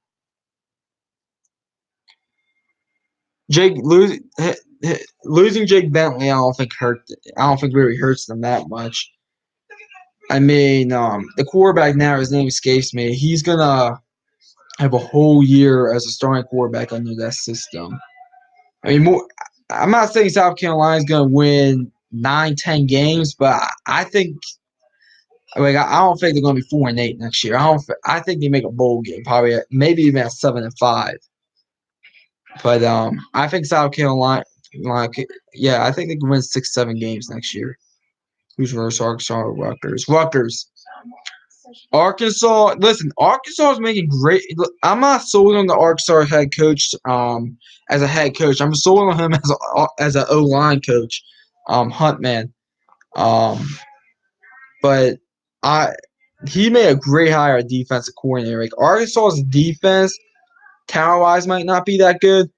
S1: Losing Jake Bentley, I don't think really hurts them that much. I mean, the quarterback now, his name escapes me. He's gonna have a whole year as a starting quarterback under that system. I mean, I'm not saying South Carolina's gonna win 9-10 games, but I think, I don't think they're gonna be 4-8 next year. I think they make a bowl game, probably maybe even at 7-5. But I think South Carolina, I think they can win 6-7 games next year. Who's versus Arkansas or Rutgers? Rutgers. Arkansas. Listen, Arkansas is making great. I'm not sold on the Arkansas head coach. As a head coach, I'm sold on him as an O line coach. Huntman. but I he made a great hire at defensive coordinator. Like Arkansas's defense, talent wise, might not be that good,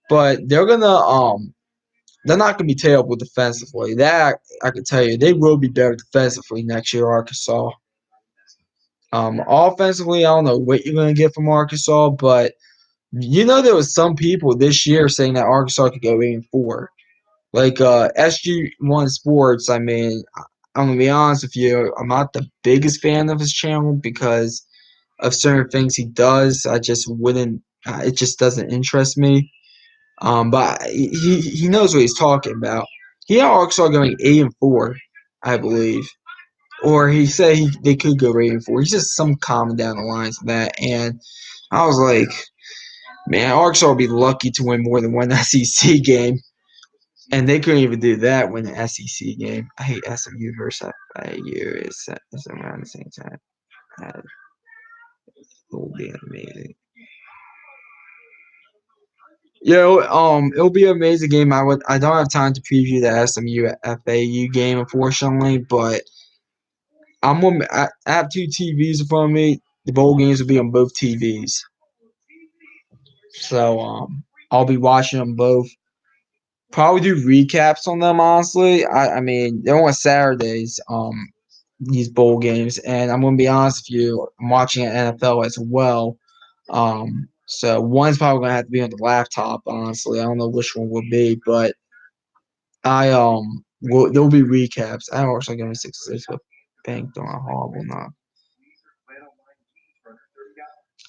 S1: but they're not gonna be terrible defensively. That I can tell you, they will be better defensively next year, Arkansas. Offensively, I don't know what you're gonna get from Arkansas, but there was some people this year saying that Arkansas could go 8-4. Like SG1 Sports, I mean, I'm gonna be honest with you, I'm not the biggest fan of his channel because of certain things he does. I just wouldn't. It just doesn't interest me. But he knows what he's talking about. He had Arkansas going 8-4, I believe, or he said they could go 8-4. He's just some comment down the lines of that, and I was like, man, Arkansas would be lucky to win more than one SEC game. And they couldn't even do that win the SEC game. I hate SMU versus FIU. It's around the same time. That will be amazing. It'll be an amazing game. I don't have time to preview the SMU FAU game, unfortunately, but I have two TVs in front of me. The bowl games will be on both TVs, so I'll be watching them both. Probably do recaps on them. Honestly, I mean they're on Saturdays. These bowl games, and I'm gonna be honest with you, I'm watching NFL as well. So one's probably gonna have to be on the laptop. Honestly, I don't know which one will be, but there'll be recaps. I actually give me 6 but banked on a horrible knock.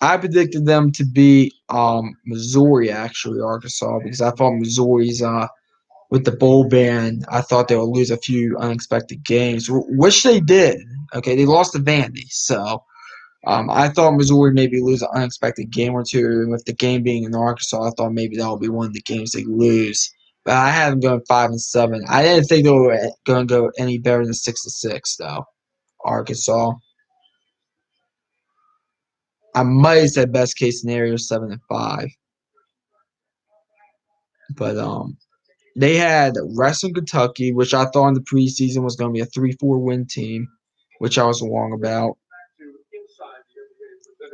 S1: I predicted them to be Missouri actually, Arkansas, because I thought Missouri's with the bowl ban, I thought they would lose a few unexpected games, which they did. Okay, they lost to Vandy, so I thought Missouri maybe lose an unexpected game or two. And with the game being in Arkansas, I thought maybe that would be one of the games they lose. But I had them going 5-7. I didn't think they were going to go any better than 6-6 though. Arkansas. I might have said best case scenario 7-5, but they had Western Kentucky, which I thought in the preseason was going to be a 3-4 win team, which I was wrong about.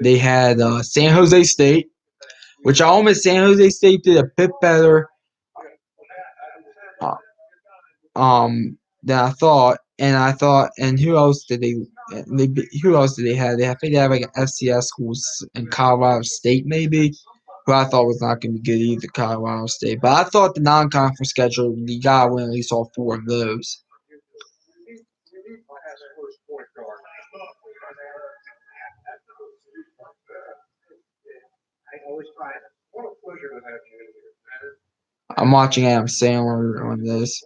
S1: They had San Jose State, which I almost San Jose State did a bit better uh, than I thought. And who else did who else did they have? I think they have like an FCS schools in Colorado State maybe, who I thought was not going to be good either, Colorado State. But I thought the non-conference schedule, you got to win at least all four of those. I'm watching Adam Sandler on this.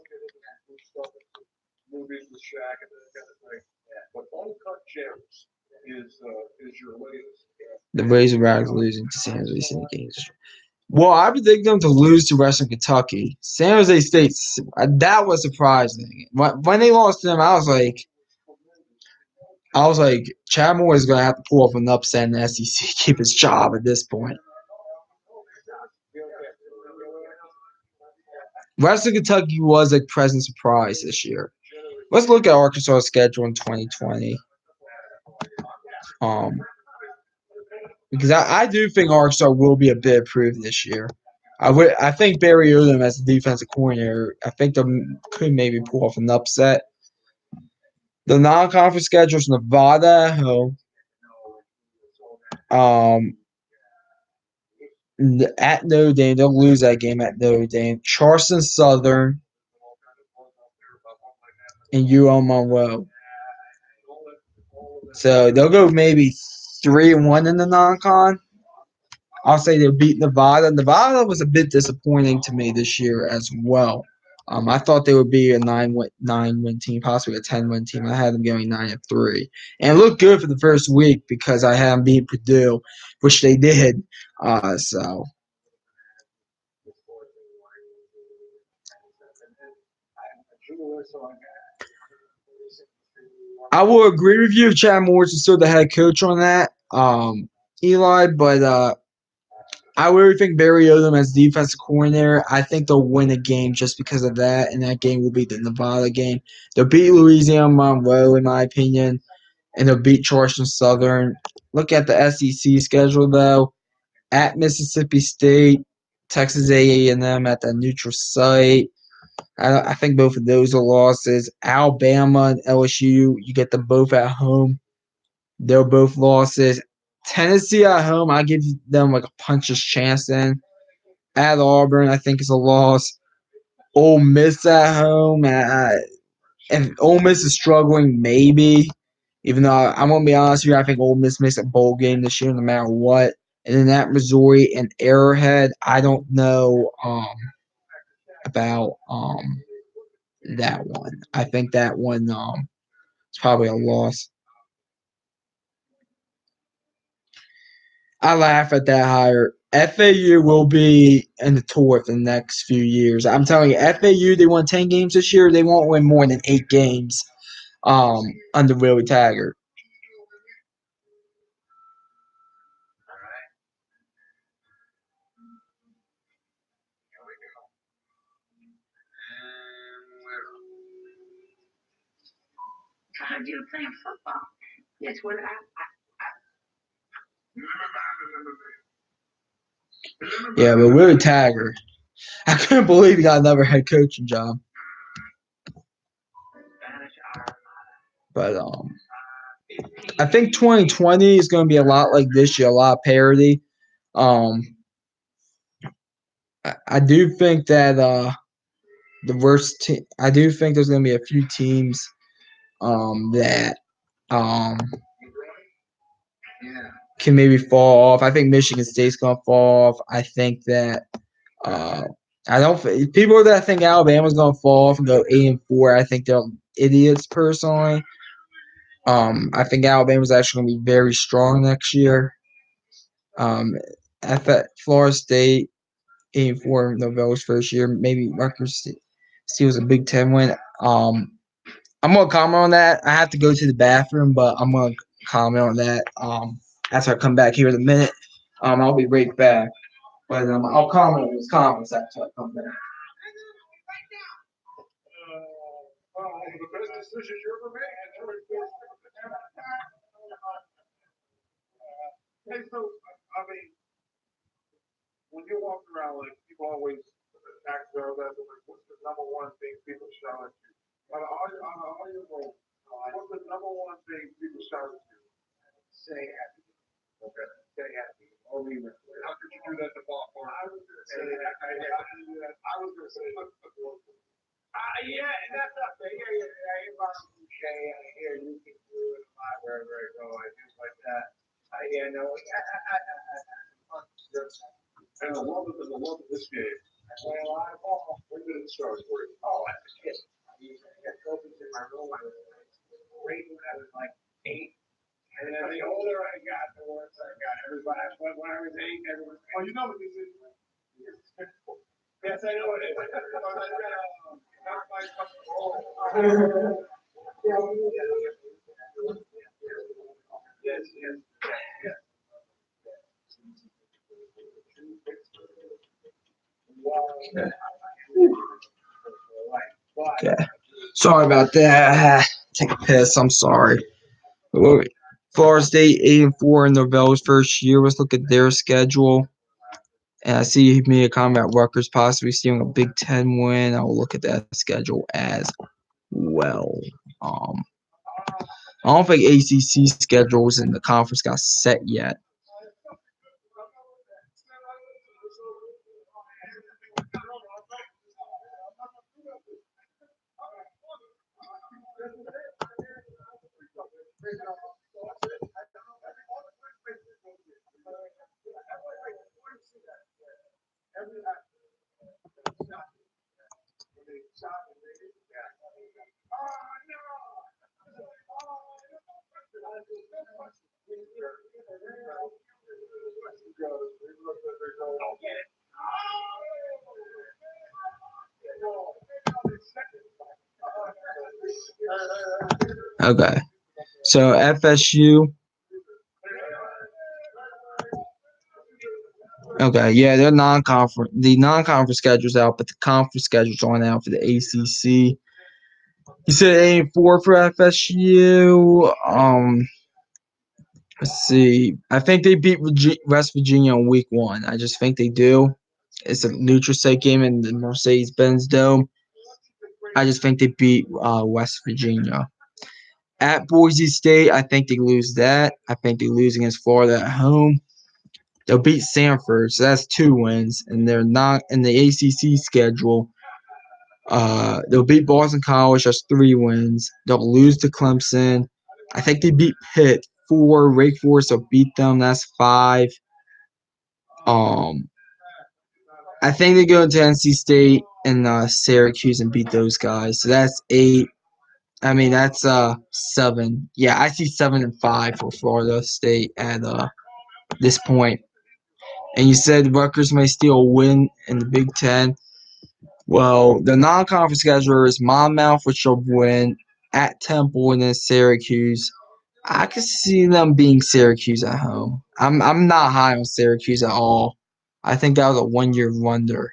S1: The Razorbacks losing to San Jose State games. Well, I predict them to lose to Western Kentucky. San Jose State, that was surprising. When they lost to them, I was like, Chad Moore is going to have to pull off an upset in the SEC, keep his job at this point. Western Kentucky was a pleasant surprise this year. Let's look at Arkansas' schedule in 2020. Because I do think Arkansas will be a bit improved this year. I think Barry Odom as the defensive coordinator, I think they could maybe pull off an upset. The non-conference schedule is Nevada at home. At Notre Dame, they'll lose that game at Notre Dame. Charleston Southern and UL Monroe. So they'll go maybe 3-1 in the non-con. I'll say they'll beat Nevada. Nevada was a bit disappointing to me this year as well. I thought they would be a 9-win team, possibly a 10-win team. I had them going 9-3, and it looked good for the first week because I had them beat Purdue, which they did. So I will agree with you if Chad Morris is still the head coach on that, Eli. But I really think Barry Odom as defensive coordinator. I think they'll win a game just because of that, and that game will be the Nevada game. They'll beat Louisiana Monroe, in my opinion, and they'll beat Charleston Southern. Look at the SEC schedule though. At Mississippi State, Texas A&M at the neutral site. I think both of those are losses. Alabama and LSU, you get them both at home. They're both losses. Tennessee at home, I give them like a puncher's chance in. At Auburn, I think it's a loss. Ole Miss at home, if Ole Miss is struggling, maybe. Even though I'm gonna be honest with you, I think Ole Miss makes a bowl game this year, no matter what. And then at Missouri and Arrowhead, I don't know about that one. I think that one is probably a loss. I laugh at that hire. FAU will be in the tour for the next few years. I'm telling you, FAU, they won 10 games this year. They won't win more than 8 games under Willie Taggart.
S2: How do you play football? That's what
S1: Yeah, but Willie Taggart, I couldn't believe he got another head coaching job. But I think 2020 is going to be a lot like this year, a lot of parity. I do think that the worst team. I do think there's going to be a few teams that can maybe fall off. I think Michigan State's going to fall off. I think that I don't. People that think Alabama's going to fall off and go 8-4. I think they're idiots personally. I think Alabama's actually going to be very strong next year. I thought Florida State 8-4 Novel's first year. Maybe Rutgers steals a Big Ten win. I'm gonna comment on that. I have to go to the bathroom, but I'm gonna comment on that. After I come back here in a minute. I'll be right back. But I'll comment on those comments after I come back.
S3: The best decision you ever made. Hey, so I mean, when you're walking around, like people always ask girls that, like, what's the number one thing people shout at you? What's the number one thing people shout at you? Say happy. Okay. Say happy. Or leave it. How could you do that to Bob Farmer? I was going to say that. I was going to say yeah, and that's up there. Yeah, I hear about cliche. I hear you can do it wherever I go. I do like that. Yeah, no. And the love of this game. When did it start for you? Oh, as a kid. I used to get trophies in my room. I was great when I was like 8. And then the older I got, the worse I got. Everybody, when I was 8, everyone. Oh, you know what this is? Yes, I know what it is. Yes, yes.
S1: Okay. Sorry about that. Take a piss. I'm sorry. Florida State 8-4 in Novel's first year. Let's look at their schedule. And I see he made a comment about Rutgers possibly stealing a Big Ten win. I'll look at that schedule as well. I don't think ACC schedules in the conference got set yet. Okay. So FSU. Okay, yeah, they're non-conference. The non-conference schedule's out, but the conference schedule's on out for the ACC. You said 8-4 for FSU. Let's see. I think they beat West Virginia in week 1. I just think they do. It's a neutral site game in the Mercedes-Benz Dome. I just think they beat West Virginia. At Boise State, I think they lose that. I think they lose against Florida at home. They'll beat Samford, so that's 2 wins, and they're not in the ACC schedule. They'll beat Boston College, that's 3 wins. They'll lose to Clemson. I think they beat Pitt 4. Wake Forest will beat them, that's 5. I think they go into NC State and Syracuse and beat those guys, so that's 8. I mean, that's 7. Yeah, I see 7 and 5 for Florida State at this point. And you said Rutgers may still win in the Big Ten. Well, the non-conference schedule is Monmouth, which will win, at Temple, and then Syracuse. I could see them being Syracuse at home. I'm not high on Syracuse at all. I think that was a one-year wonder.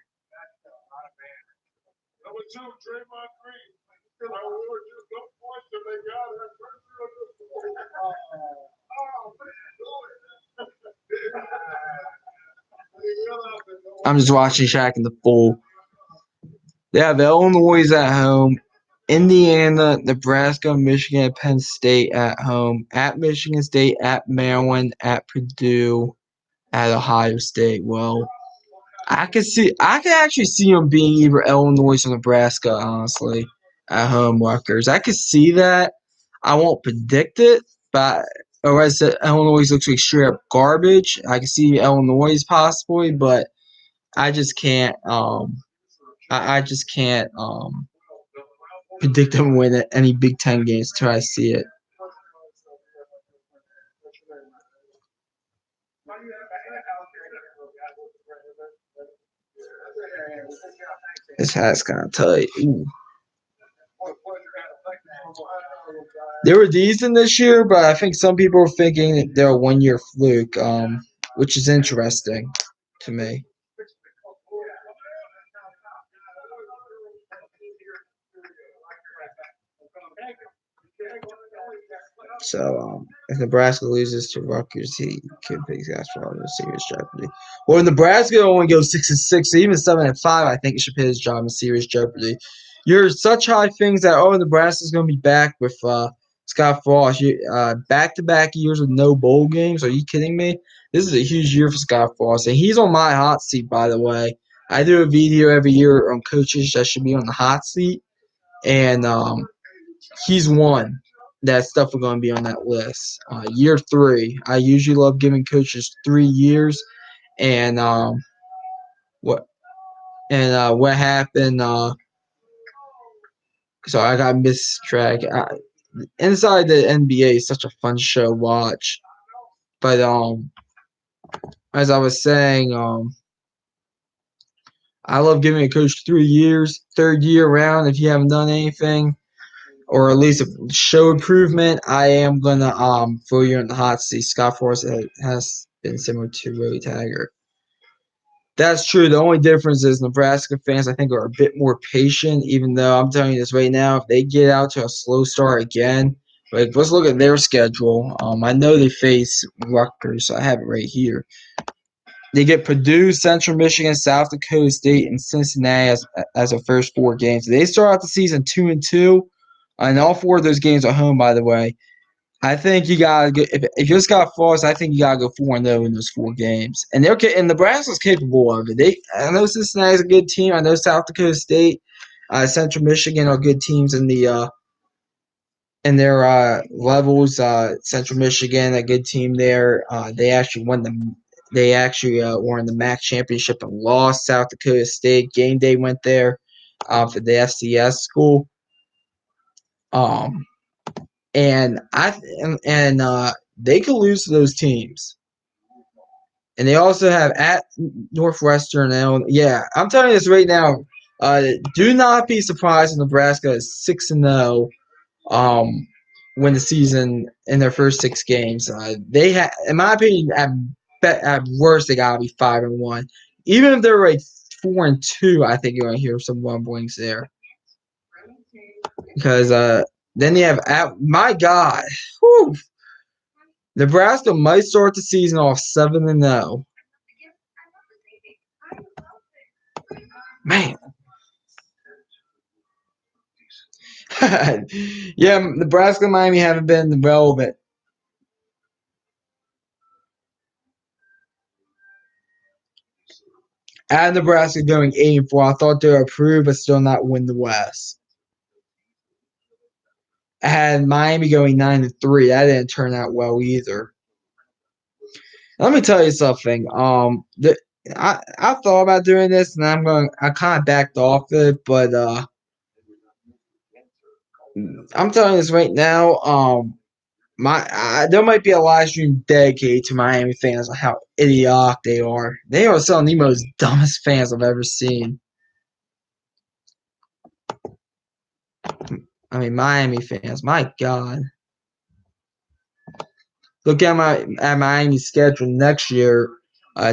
S1: I'm just watching Shaq in the pool. They have Illinois at home, Indiana, Nebraska, Michigan, Penn State at home, at Michigan State, at Maryland, at Purdue, at Ohio State. Well, I could actually see them being either Illinois or Nebraska, honestly, at home. Rutgers. I could see that. I won't predict it, but or I said Illinois looks like straight up garbage. I can see Illinois possibly, but I just can't. I just can't predict them win any Big Ten games until I see it. This hat's kind of tight. Ooh. They were decent this year, but I think some people are thinking that they're a one-year fluke, which is interesting to me. So, if Nebraska loses to Rutgers, he could pick Gaspar in serious jeopardy. Well, if Nebraska only goes 6-6, even 7-5, I think it should put his job in serious jeopardy. You're such high things that Nebraska's going to be back with Scott Frost. Back-to-back years with no bowl games. Are you kidding me? This is a huge year for Scott Frost, and he's on my hot seat, by the way. I do a video every year on coaches that should be on the hot seat, and he's one that stuff are going to be on that list. Year 3, I usually love giving coaches 3 years, and what happened? So I got mistrack. Inside the NBA is such a fun show to watch, but as I was saying, I love giving a coach 3 years. 3rd year around, if you haven't done anything, or at least show improvement, I am gonna throw you in the hot seat. Scott Frost has been similar to Willie Taggart. That's true. The only difference is Nebraska fans, I think, are a bit more patient, even though I'm telling you this right now, if they get out to a slow start again, like let's look at their schedule. I know they face Rutgers, so I have it right here. They get Purdue, Central Michigan, South Dakota State, and Cincinnati as their first 4 games. They start out the season 2-2. And all 4 of those games are home, by the way. I think you gotta go if you're Scott Frost. I think you gotta go 4-0 in those 4 games, and Nebraska's capable of it. I know Cincinnati's a good team. I know South Dakota State, Central Michigan are good teams in their levels. Central Michigan, a good team there. They actually won the were in the MAC championship and lost. South Dakota State game day went there for the FCS school. And they could lose to those teams. And they also have at Northwestern. Yeah, I'm telling you this right now. Do not be surprised if Nebraska is 6-0 win the season in their first 6 games. They have, in my opinion, at at worst they gotta be 5-1. Even if they're like 4-2, I think you're gonna hear some rumblings there. Because then you have my God, whew, Nebraska might start the season off 7-0. Man. Yeah, Nebraska and Miami haven't been relevant. At Nebraska going 8-4, I thought they were approved, but still not win the West. I had Miami going 9-3. That didn't turn out well either. Let me tell you something. I thought about doing this, and I kind of backed off it, but I'm telling you this right now. There might be a live stream dedicated to Miami fans on how idiotic they are. They are some of the most dumbest fans I've ever seen. I mean, Miami fans, my God. Look at Miami's schedule next year.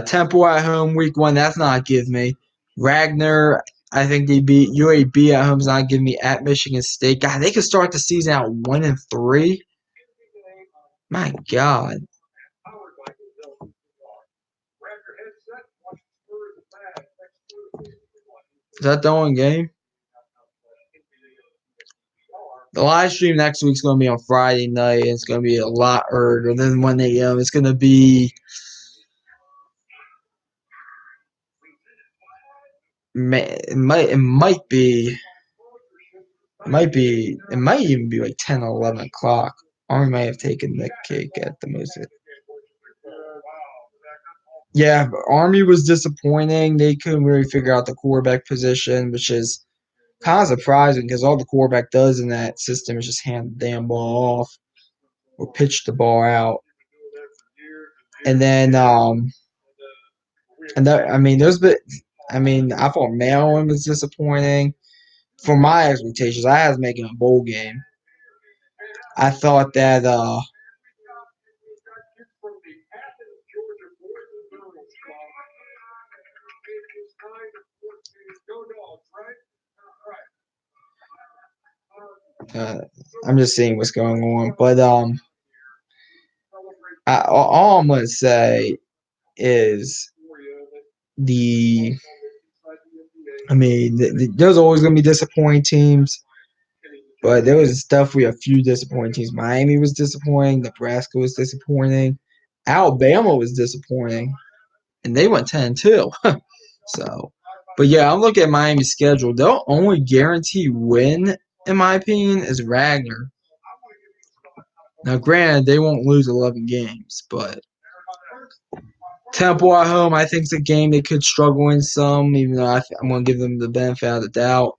S1: Temple at home, week 1. That's not giving me. Ragnar, I think they beat UAB at home. Is not giving me at Michigan State. God, they could start the season out 1-3. My God. Is that the only game? The live stream next week's going to be on Friday night. And it's going to be a lot earlier than 1 a.m. It's going to be. It might even be like 10 or 11 o'clock. Army might have taken the cake at the most. Yeah, but Army was disappointing. They couldn't really figure out the quarterback position, which is kind of surprising because all the quarterback does in that system is just hand the damn ball off or pitch the ball out. And then, I thought Maryland was disappointing. For my expectations, I was making a bowl game. I thought that I'm just seeing what's going on, but all I'm gonna say is there's always gonna be disappointing teams, but there was definitely a few disappointing teams. Miami was disappointing. Nebraska was disappointing. Alabama was disappointing, and they went 10-2. So, but yeah, I'm looking at Miami's schedule. Their only guaranteed win, in my opinion, is Ragnar. Now, granted, they won't lose 11 games, but Temple at home, I think, is a game they could struggle in some, even though I'm going to give them the benefit of the doubt.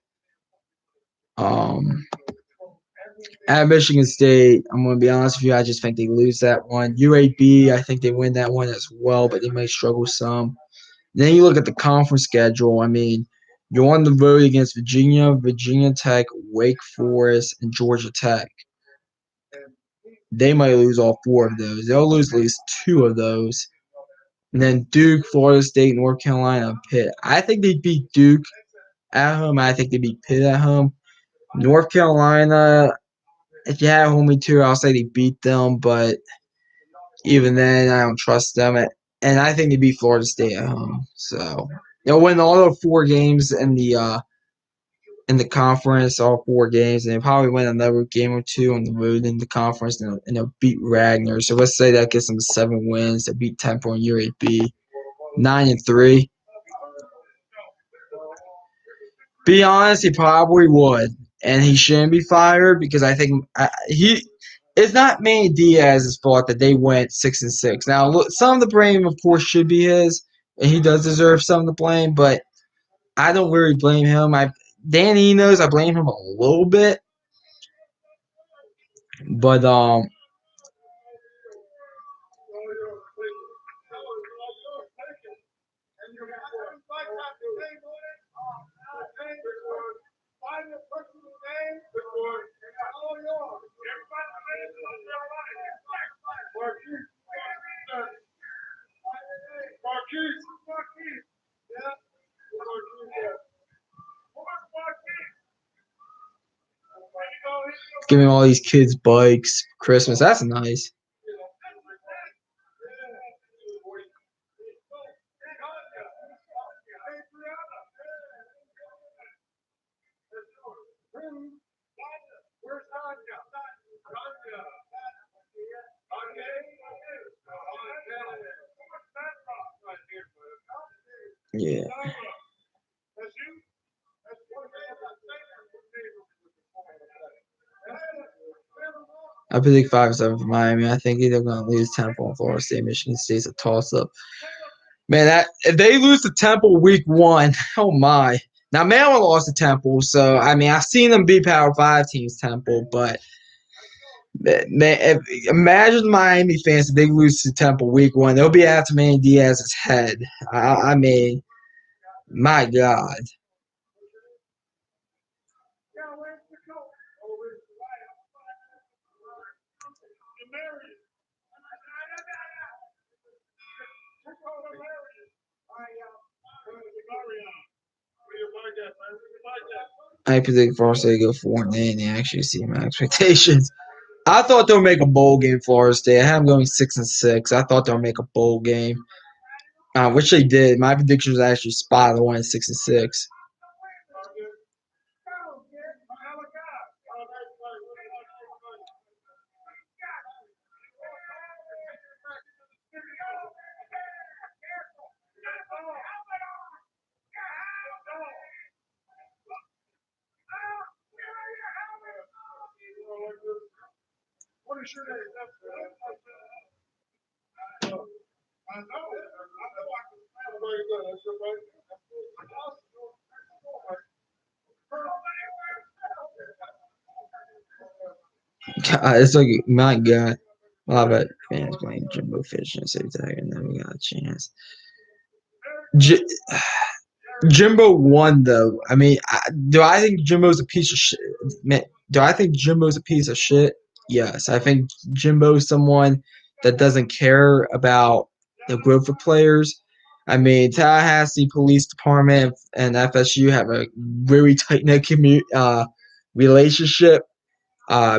S1: At Michigan State, I'm going to be honest with you, I just think they lose that one. UAB, I think they win that one as well, but they may struggle some. Then you look at the conference schedule. I mean, you're on the road against Virginia, Virginia Tech, Wake Forest, and Georgia Tech. They might lose all 4 of those. They'll lose at least 2 of those. And then Duke, Florida State, North Carolina, Pitt. I think they beat Duke at home. I think they beat Pitt at home. North Carolina, if you had a home tour, I'll say they beat them. But even then, I don't trust them. And I think they beat Florida State at home. So they'll win all the 4 games in the conference, all 4 games, and they'll probably win another game or 2 on the road in the conference, and they'll beat Ragnar. So let's say that gets them 7 wins. They beat Temple and UAB, 9-3. Be honest, he probably would, and he shouldn't be fired because I think it's not Manny Diaz's fault that they went 6-6. Now, look, some of the blame, of course, should be his, and he does deserve some of the blame, but I don't really blame him. Dan Enos, I blame him a little bit, but giving all these kids bikes for Christmas. That's nice. Yeah. I predict 5-7 for Miami. I think either going to lose Temple and Florida State. Michigan State's a toss-up. Man, that if they lose to Temple week 1, oh my. Now, Maryland lost to Temple, so I mean I've seen them beat Power 5 teams, Temple, but man, imagine Miami fans if they lose to Temple week 1, they'll be after Manny Diaz's head. I mean, my God. I predict Florida State to go 4-8 and they actually exceed my expectations. I thought they would make a bowl game, Florida State. I had them going 6-6. I thought they would make a bowl game, which they did. My prediction was actually spot on at 6-6. It's like, my God. A lot of fans playing Jimbo Fisher and Save Tag, and then we got a chance. Jimbo won, though. I mean, do I think Jimbo's a piece of shit? Do I think Jimbo's a piece of shit? Yes. I think Jimbo's someone that doesn't care about the growth of players. I mean, Tallahassee Police Department and FSU have a very tight-knit relationship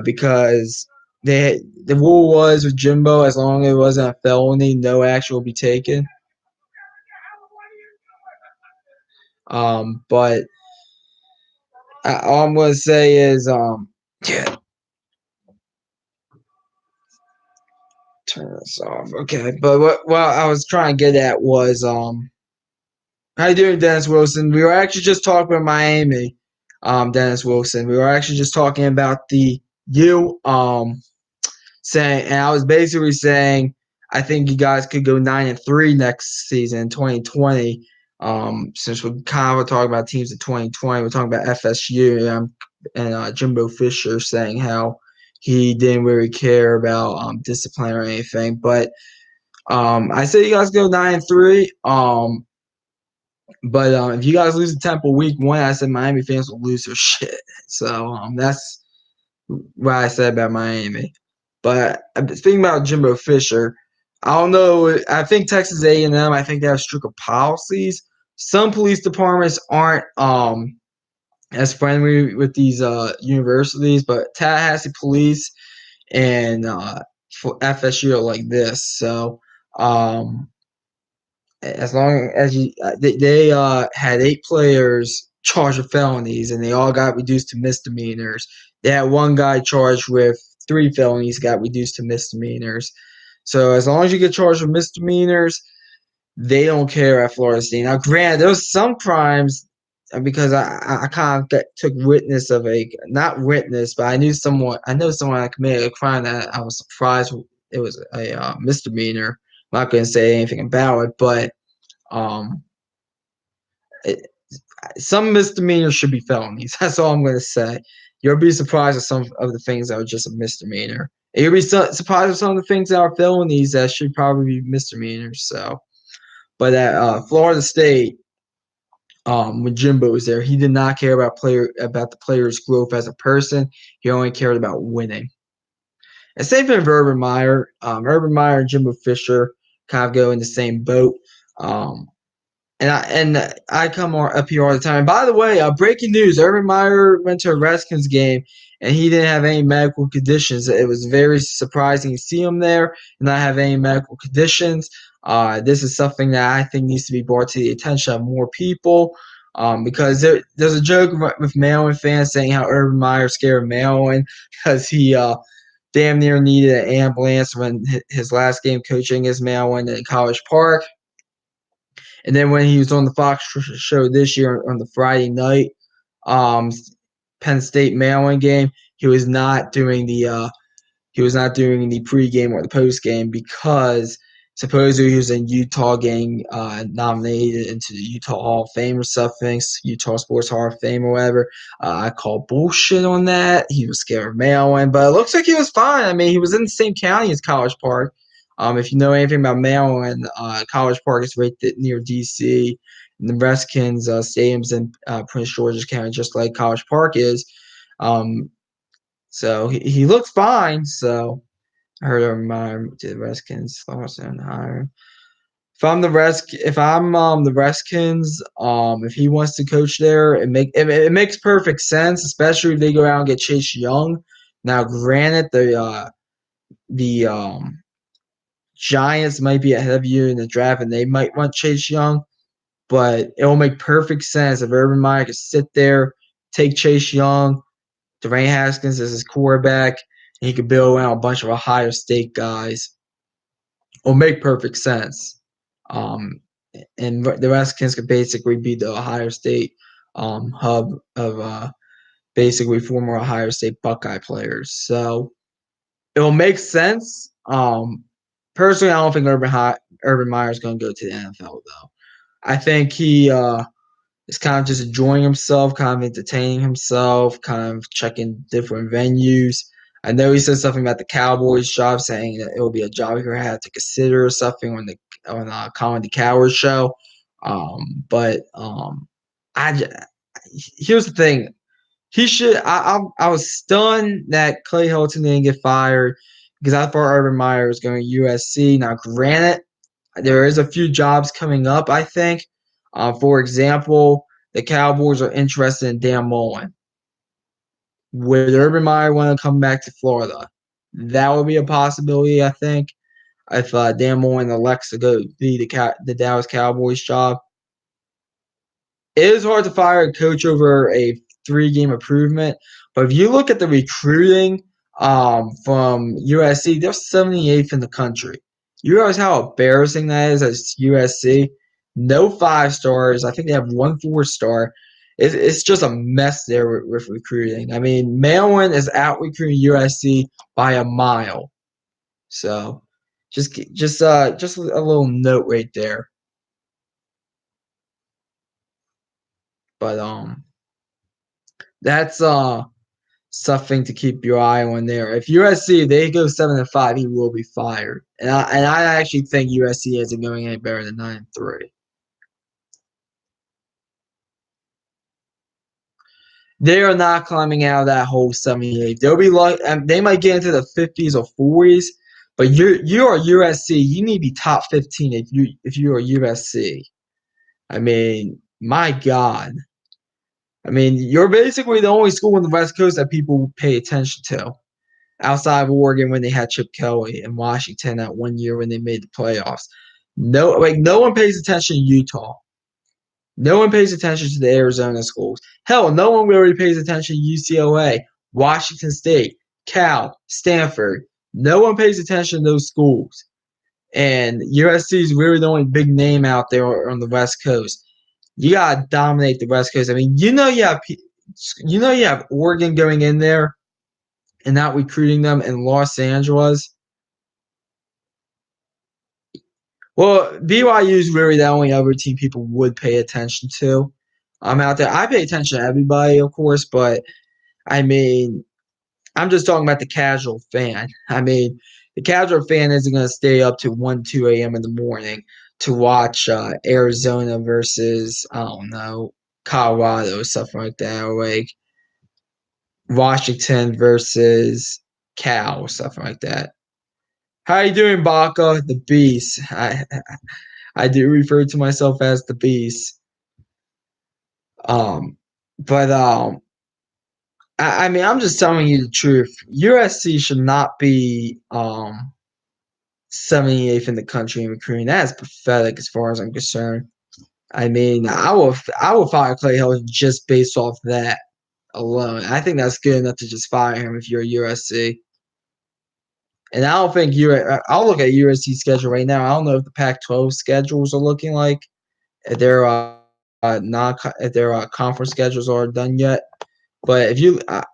S1: because the rule was with Jimbo, as long as it wasn't a felony, no action will be taken. But all I'm gonna say is, yeah. Turn this off, okay. But what I was trying to get at was, how you doing, Dennis Wilson? We were actually just talking about Miami, Dennis Wilson. We were actually just talking about saying, and I was basically saying, I think you guys could go 9-3 next season, 2020. Since we're kind of talking about teams in 2020, we're talking about FSU and Jimbo Fisher saying how he didn't really care about discipline or anything. But I say you guys go 9-3. But if you guys lose to Temple week 1, I said Miami fans will lose their shit. So that's what I said about Miami. But speaking about Jimbo Fisher, I don't know. I think Texas A&M, I think they have stricter policies. Some police departments aren't as friendly with these universities, but Tallahassee Police and FSU are like this. So as long as they had 8 players charged with felonies, and they all got reduced to misdemeanors. They had one guy charged with 3 felonies, got reduced to misdemeanors. So as long as you get charged with misdemeanors, they don't care at Florida State. Now, granted, there was some crimes because I kind of took witness of not witness, but I know someone that committed a crime that I was surprised it was a misdemeanor. I'm not going to say anything about it, but some misdemeanors should be felonies. That's all I'm going to say. You'll be surprised at some of the things that are just a misdemeanor. And you'll be surprised at some of the things that are felonies that should probably be misdemeanors. So, but at Florida State, when Jimbo was there, he did not care about the player's growth as a person. He only cared about winning. And same thing with Urban Meyer. Urban Meyer and Jimbo Fisher kind of go in the same boat. And I come up here all the time. And by the way, breaking news: Urban Meyer went to a Redskins game and he didn't have any medical conditions. It was very surprising to see him there and not have any medical conditions. This is something that I think needs to be brought to the attention of more people. Because there's a joke with Maryland fans saying how Urban Meyer scared Maryland because he damn near needed an ambulance when his last game coaching his Maryland in College Park. And then when he was on the Fox show this year on the Friday night Penn State Maryland game, he was not doing the pregame or the postgame because supposedly he was in Utah getting nominated into the Utah Hall of Fame or something, Utah Sports Hall of Fame or whatever. I call bullshit on that. He was scared of Maryland, but it looks like he was fine. I mean, he was in the same county as College Park. If you know anything about Maryland, College Park is right near D.C. And the Redskins stadium's in Prince George's County, just like College Park is. So he looks fine. So I heard the Redskins Lawson hire. If I'm the Redskins, if he wants to coach there, it makes perfect sense, especially if they go out and get Chase Young. Now, granted, the Giants might be ahead of you in the draft, and they might want Chase Young, but it will make perfect sense if Urban Meyer could sit there, take Chase Young, Dwayne Haskins as his quarterback, and he could build around a bunch of Ohio State guys. It'll make perfect sense. And the Redskins could basically be the Ohio State hub of basically former Ohio State Buckeye players. So it'll make sense. Personally, I don't think Urban Meyer is going to go to the NFL, though. I think he is kind of just enjoying himself, kind of entertaining himself, kind of checking different venues. I know he said something about the Cowboys job, saying that it will be a job he had to consider or something on Colin DeCoward's show. Here's the thing. He should. I was stunned that Clay Helton didn't get fired because I thought Urban Meyer was going to USC. Now, granted, there is a few jobs coming up, I think. For example, the Cowboys are interested in Dan Mullen. Would Urban Meyer want to come back to Florida? That would be a possibility, I think, if Dan Mullen elects to go be the Dallas Cowboys job. It is hard to fire a coach over a 3-game improvement, but if you look at the recruiting from USC, they're 78th in the country. You realize how embarrassing that is as USC? No 5-stars. I think they have 1 4-star. It's just a mess there with recruiting. I mean, Maryland is out recruiting USC by a mile. So, just a little note right there. But that's something to keep your eye on there. If USC they go 7-5, he will be fired. And I actually think USC isn't going any better than 9-3. They are not climbing out of that whole 78. They'll be they might get into the 50s or 40s, but you are USC. You need to be top 15 if you are USC. I mean, my God. I mean, you're basically the only school on the West Coast that people pay attention to, outside of Oregon when they had Chip Kelly and Washington that one year when they made the playoffs. No one pays attention to Utah. No one pays attention to the Arizona schools. Hell, no one really pays attention to UCLA, Washington State, Cal, Stanford. No one pays attention to those schools. And USC is really the only big name out there on the West Coast. You gotta dominate the West Coast. I mean, you have Oregon going in there and not recruiting them in Los Angeles. Well, BYU is really the only other team people would pay attention to. I'm out there. I pay attention to everybody, of course, but I mean, I'm just talking about the casual fan. I mean, the casual fan isn't going to stay up to 1, 2 a.m. in the morning to watch Arizona versus, I don't know, Colorado or something like that, or like Washington versus Cal or something like that. How you doing, Baca? The Beast. I do refer to myself as the Beast. But I mean, I'm just telling you the truth. USC should not be 78th in the country in recruiting. That is pathetic as far as I'm concerned. I mean, I will fire Clay Helton just based off that alone. I think that's good enough to just fire him if you're USC. And I don't think I'll look at USC schedule right now. I don't know if the Pac-12 schedules are looking like if their non if their conference schedules are done yet. But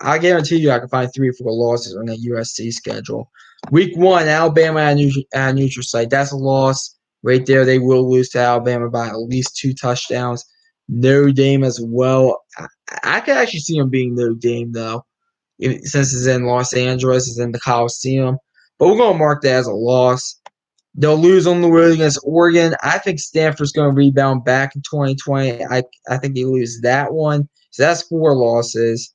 S1: I guarantee you, I can find 3 or 4 losses on that USC schedule. Week 1, Alabama at neutral site. That's a loss right there. They will lose to Alabama by at least 2 touchdowns. Notre Dame as well. I could actually see them being Notre Dame though, since it's in Los Angeles, it's in the Coliseum. But we're gonna mark that as a loss. They'll lose on the road against Oregon. I think Stanford's going to rebound back in 2020. I think they lose that one. So that's 4 losses.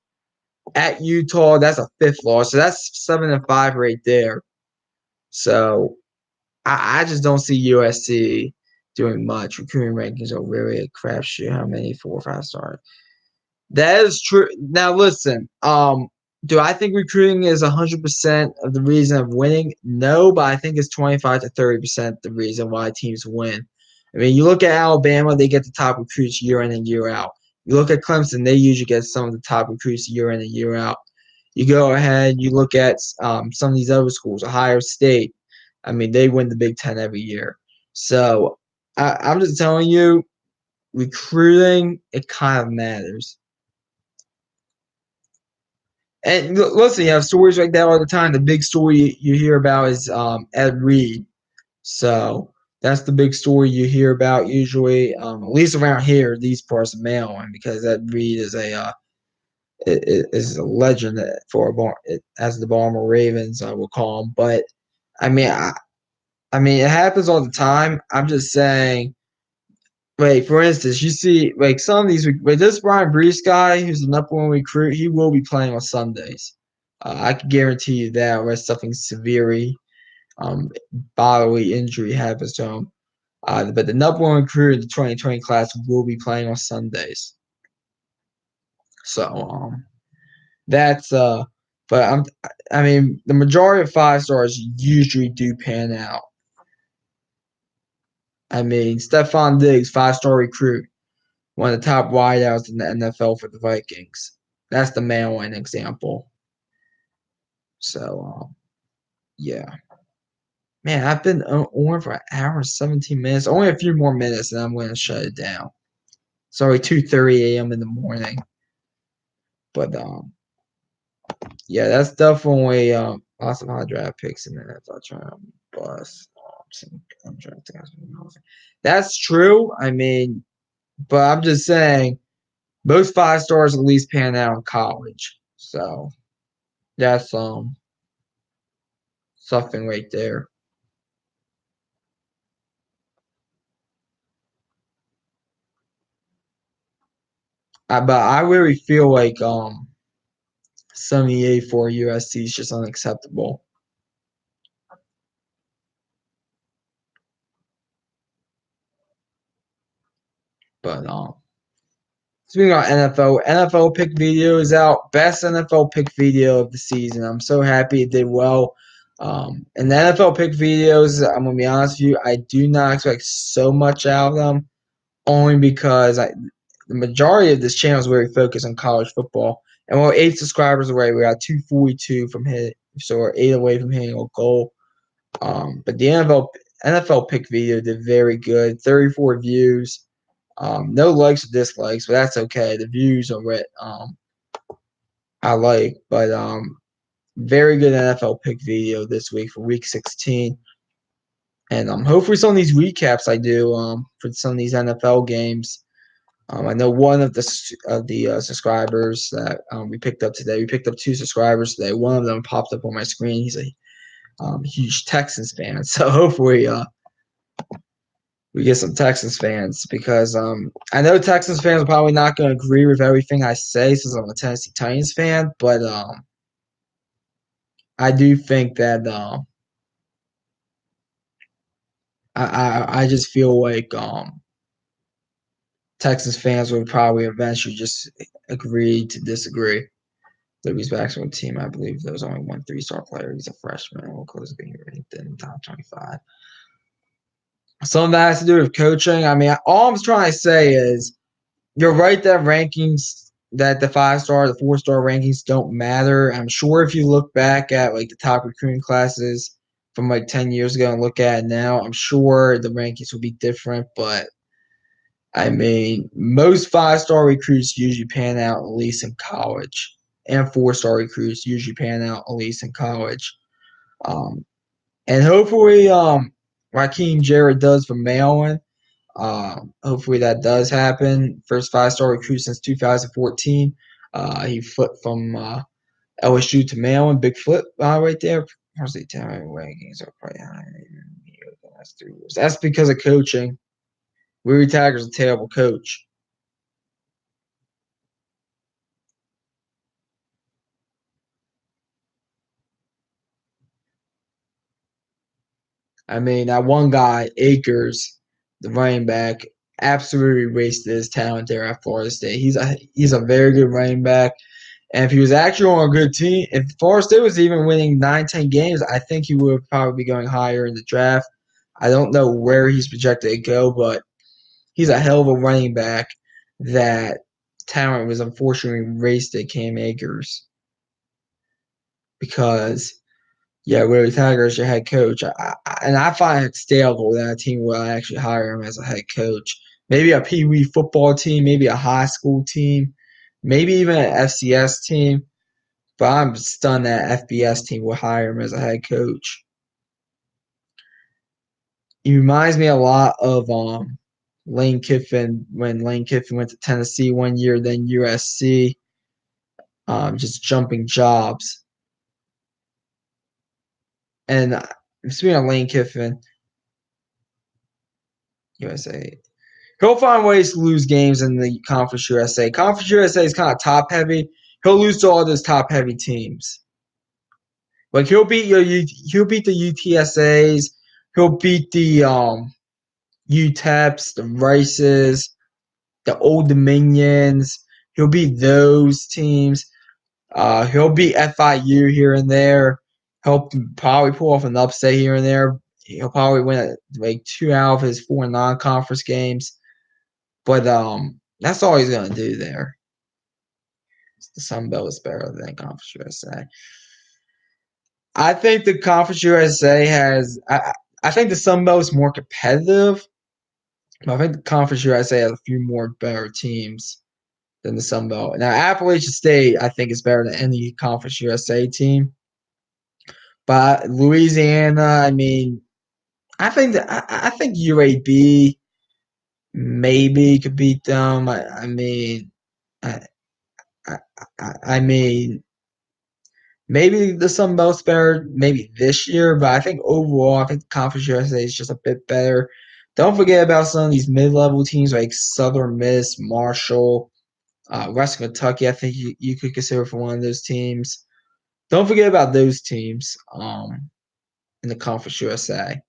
S1: At Utah, that's a 5th loss. So that's 7-5 right there. So I just don't see USC doing much. Recruiting rankings are really a crapshoot. How many 4 or 5 stars? That is true. Now listen, do I think recruiting is 100% of the reason of winning? No, but I think it's 25 to 30% the reason why teams win. I mean, you look at Alabama, they get the top recruits year in and year out. You look at Clemson, they usually get some of the top recruits year in and year out. You go ahead, you look at some of these other schools, Ohio State. I mean, they win the Big Ten every year. So I'm just telling you, recruiting, it kind of matters. And listen, you have stories like that all the time. The big story you hear about is Ed Reed. So that's the big story you hear about usually, at least around here, these parts of Maryland, because Ed Reed is a legend as the Baltimore Ravens, I will call him. But I mean, I mean, it happens all the time. I'm just saying. Like, for instance, you see, like, some of these, like, this Brian Brees guy, who's the #1 recruit, he will be playing on Sundays. I can guarantee you that, unless something severe, bodily injury happens to him. But the #1 recruit in the 2020 class will be playing on Sundays. So, that's, but I mean, the majority of 5 stars usually do pan out. I mean, Stephon Diggs, 5-star recruit, one of the top wideouts in the NFL for the Vikings. That's the Maryland example. So, yeah. Man, I've been on for an hour and 17 minutes. Only a few more minutes, and I'm going to shut it down. Sorry, 2:30 a.m. in the morning. But, yeah, that's definitely lots of high draft picks in there. I trying to bust. That's true. I mean, but I'm just saying, most 5 stars at least pan out in college. So that's something right there. But I really feel like 78 for USC is just unacceptable. But speaking of NFL pick video is out. Best NFL pick video of the season. I'm so happy it did well. And the NFL pick videos, I'm gonna be honest with you, I do not expect so much out of them, only because the majority of this channel is very focused on college football. And we're 8 subscribers away. We got 242 from hit, so we're 8 away from hitting a goal. But the NFL pick video did very good. 34 views. No likes or dislikes, but that's okay. The views are what I like. But very good NFL pick video this week for Week 16. And hopefully some of these recaps I do for some of these NFL games. I know one of the subscribers that we picked up today. We picked up 2 subscribers today. One of them popped up on my screen. He's a huge Texans fan. So hopefully we get some Texans fans, because I know Texans fans are probably not going to agree with everything I say since I'm a Tennessee Titans fan, but I do think that I just feel like Texans fans would probably eventually just agree to disagree. Louis basketball team, I believe there was only one 3-star player. He's a freshman. We'll close being ranked in the top 25. Some of that has to do with coaching. I mean, all I'm trying to say is you're right that rankings, that the 5-star, the 4-star rankings don't matter. I'm sure if you look back at like the top recruiting classes from like 10 years ago and look at it now, I'm sure the rankings will be different. But I mean, most 5-star recruits usually pan out at least in college, and 4-star recruits usually pan out at least in college. And hopefully, Raheem Jarrett does for Maryland. Hopefully that does happen. First 5-star recruit since 2014. He flipped from LSU to Maryland. Big flip right there. Honestly, talent rankings are probably higher in the last 3 years. That's because of coaching. Willie Taggart's a terrible coach. I mean, that one guy, Akers, the running back, absolutely wasted his talent there at Florida State. He's a very good running back. And if he was actually on a good team, if Florida State was even winning 9, 10 games, I think he would probably be going higher in the draft. I don't know where he's projected to go, but he's a hell of a running back. That talent was unfortunately wasted, Cam Akers, because Willie Taggart's your head coach. And I find it stale that a team will actually hire him as a head coach. Maybe a Pee Wee football team, maybe a high school team, maybe even an FCS team. But I'm stunned that FBS team will hire him as a head coach. He reminds me a lot of Lane Kiffin when Lane Kiffin went to Tennessee one year, then USC, just jumping jobs. And speaking of Lane Kiffin, USA, he'll find ways to lose games in the Conference USA. Conference USA is kind of top heavy. He'll lose to all those top heavy teams. Like he'll beat the UTSAs. He'll beat the UTEPs, the Rices, the Old Dominions. He'll beat those teams. He'll beat FIU here and there. He'll probably pull off an upset here and there. He'll probably win like 2 out of his 4 non-conference games. But that's all he's gonna do there. The Sun Belt is better than Conference USA. I think the Conference USA has. I think the Sun Belt is more competitive. But I think the Conference USA has a few more better teams than the Sun Belt. Now Appalachian State, I think, is better than any Conference USA team. But Louisiana, I mean, I think UAB maybe could beat them. I mean, maybe the Sun Belt's better maybe this year, but I think overall, I think the Conference USA is just a bit better. Don't forget about some of these mid-level teams like Southern Miss, Marshall, Western Kentucky. I think you could consider for one of those teams. Don't forget about those teams in the Conference USA.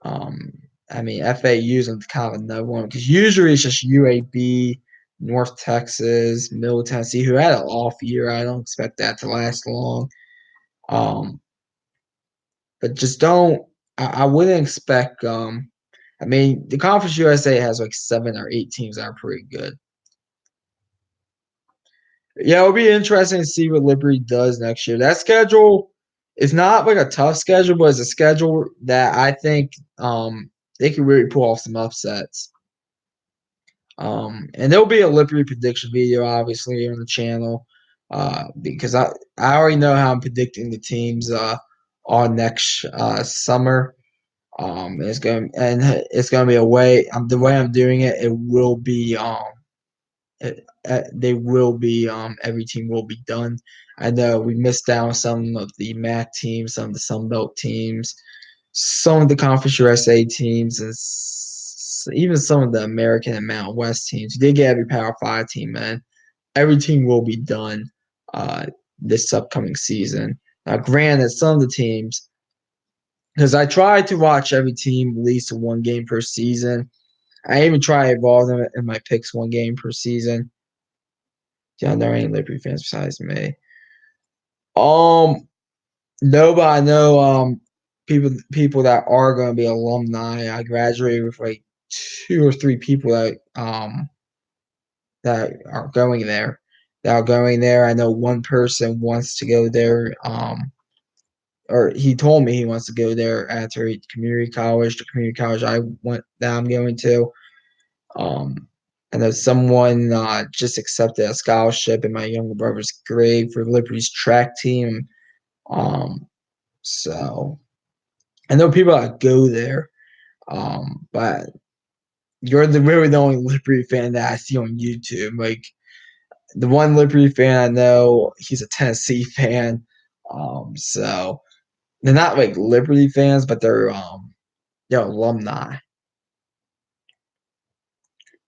S1: I mean, FAU is kind of another one because usually it's just UAB, North Texas, Middle Tennessee, who had an off year. I don't expect that to last long. But just don't. I wouldn't expect. I mean, the Conference USA has like 7 or 8 teams that are pretty good. Yeah, it'll be interesting to see what Liberty does next year. That schedule is not like a tough schedule, but it's a schedule that I think they can really pull off some upsets. And there'll be a Liberty prediction video, obviously, on the channel, because I already know how I'm predicting the teams on next summer. It's gonna be a way. The way I'm doing it, it will be they will be every team will be done. I know we missed out on some of the MAC teams, some of the Sun Belt teams, some of the Conference USA teams, and even some of the American and Mountain West teams. We did get every Power 5 team, man. Every team will be done this upcoming season. Now, granted, some of the teams, because I try to watch every team at least 1 game per season. I even try to involve them in my picks 1 game per season. Do y'all know any Liberty fans besides me? No, but I know people that are going to be alumni. I graduated with like 2 or 3 people that are going there. That are going there. I know one person wants to go there. Or he told me he wants to go there after community college, the community college I'm going to. I know someone just accepted a scholarship in my younger brother's grade for Liberty's track team. So I know people that go there. But you're really the only Liberty fan that I see on YouTube. Like the one Liberty fan I know, he's a Tennessee fan. So they're not like Liberty fans, but they're alumni.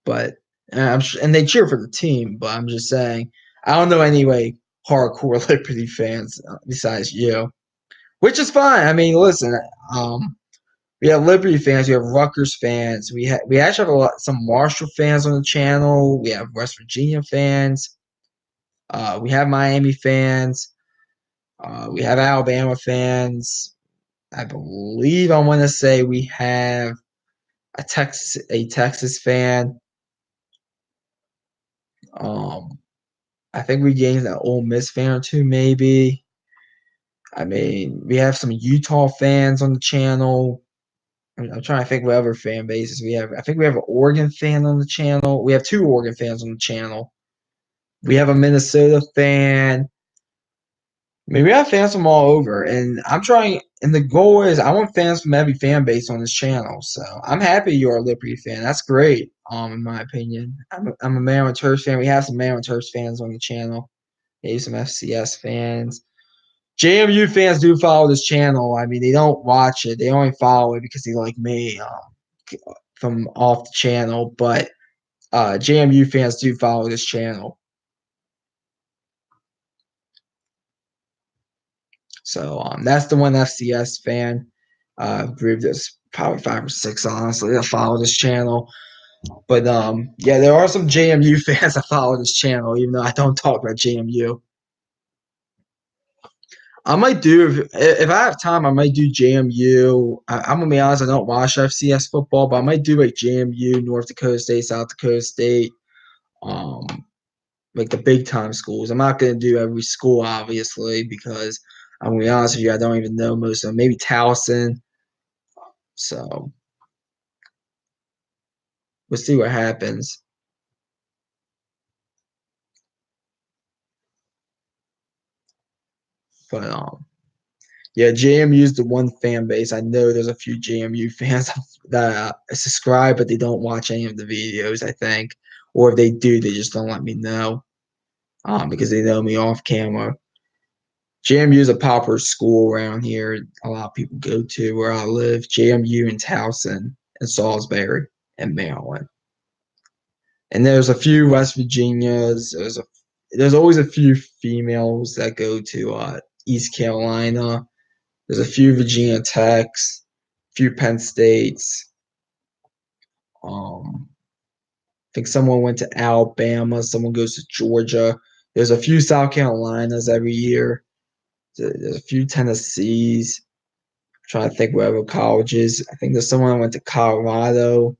S1: But and they cheer for the team. But I'm just saying, I don't know any like hardcore Liberty fans besides you, which is fine. I mean, listen, we have Liberty fans, we have Rutgers fans, we actually have some Marshall fans on the channel. We have West Virginia fans. We have Miami fans. We have Alabama fans. I believe I want to say we have a Texas fan. I think we gained an Ole Miss fan or two, maybe. I mean, we have some Utah fans on the channel. I'm trying to think what other fan bases we have. I think we have an Oregon fan on the channel. We have 2 Oregon fans on the channel. We have a Minnesota fan. I mean, we have fans from all over, and the goal is I want fans from every fan base on this channel. So I'm happy you're a Liberty fan. That's great, in my opinion. I'm a Maryland Terps fan. We have some Maryland Terps fans on the channel. Maybe some FCS fans. JMU fans do follow this channel. I mean, they don't watch it. They only follow it because they like me from off the channel. But JMU fans do follow this channel. So that's the one FCS fan group. There's probably 5 or 6, honestly, that follow this channel. But yeah, there are some JMU fans that follow this channel, even though I don't talk about JMU. I might do if I have time. I might do JMU. I'm gonna be honest. I don't watch FCS football, but I might do like JMU, North Dakota State, South Dakota State, um, like the big time schools. I'm not gonna do every school, obviously, because I'm gonna be honest with you. I don't even know most of them. Maybe Towson. So we'll see what happens. But yeah, JMU is the one fan base. I know there's a few JMU fans that subscribe, but they don't watch any of the videos, I think. Or if they do, they just don't let me know because they know me off camera. JMU is a popular school around here. A lot of people go to where I live. JMU in Towson and Salisbury and Maryland. And there's a few West Virginias. There's always a few females that go to East Carolina. There's a few Virginia Techs, a few Penn States. I think someone went to Alabama. Someone goes to Georgia. There's a few South Carolinas every year. There's a few Tennessees. I'm trying to think what other colleges. I think there's someone that went to Colorado.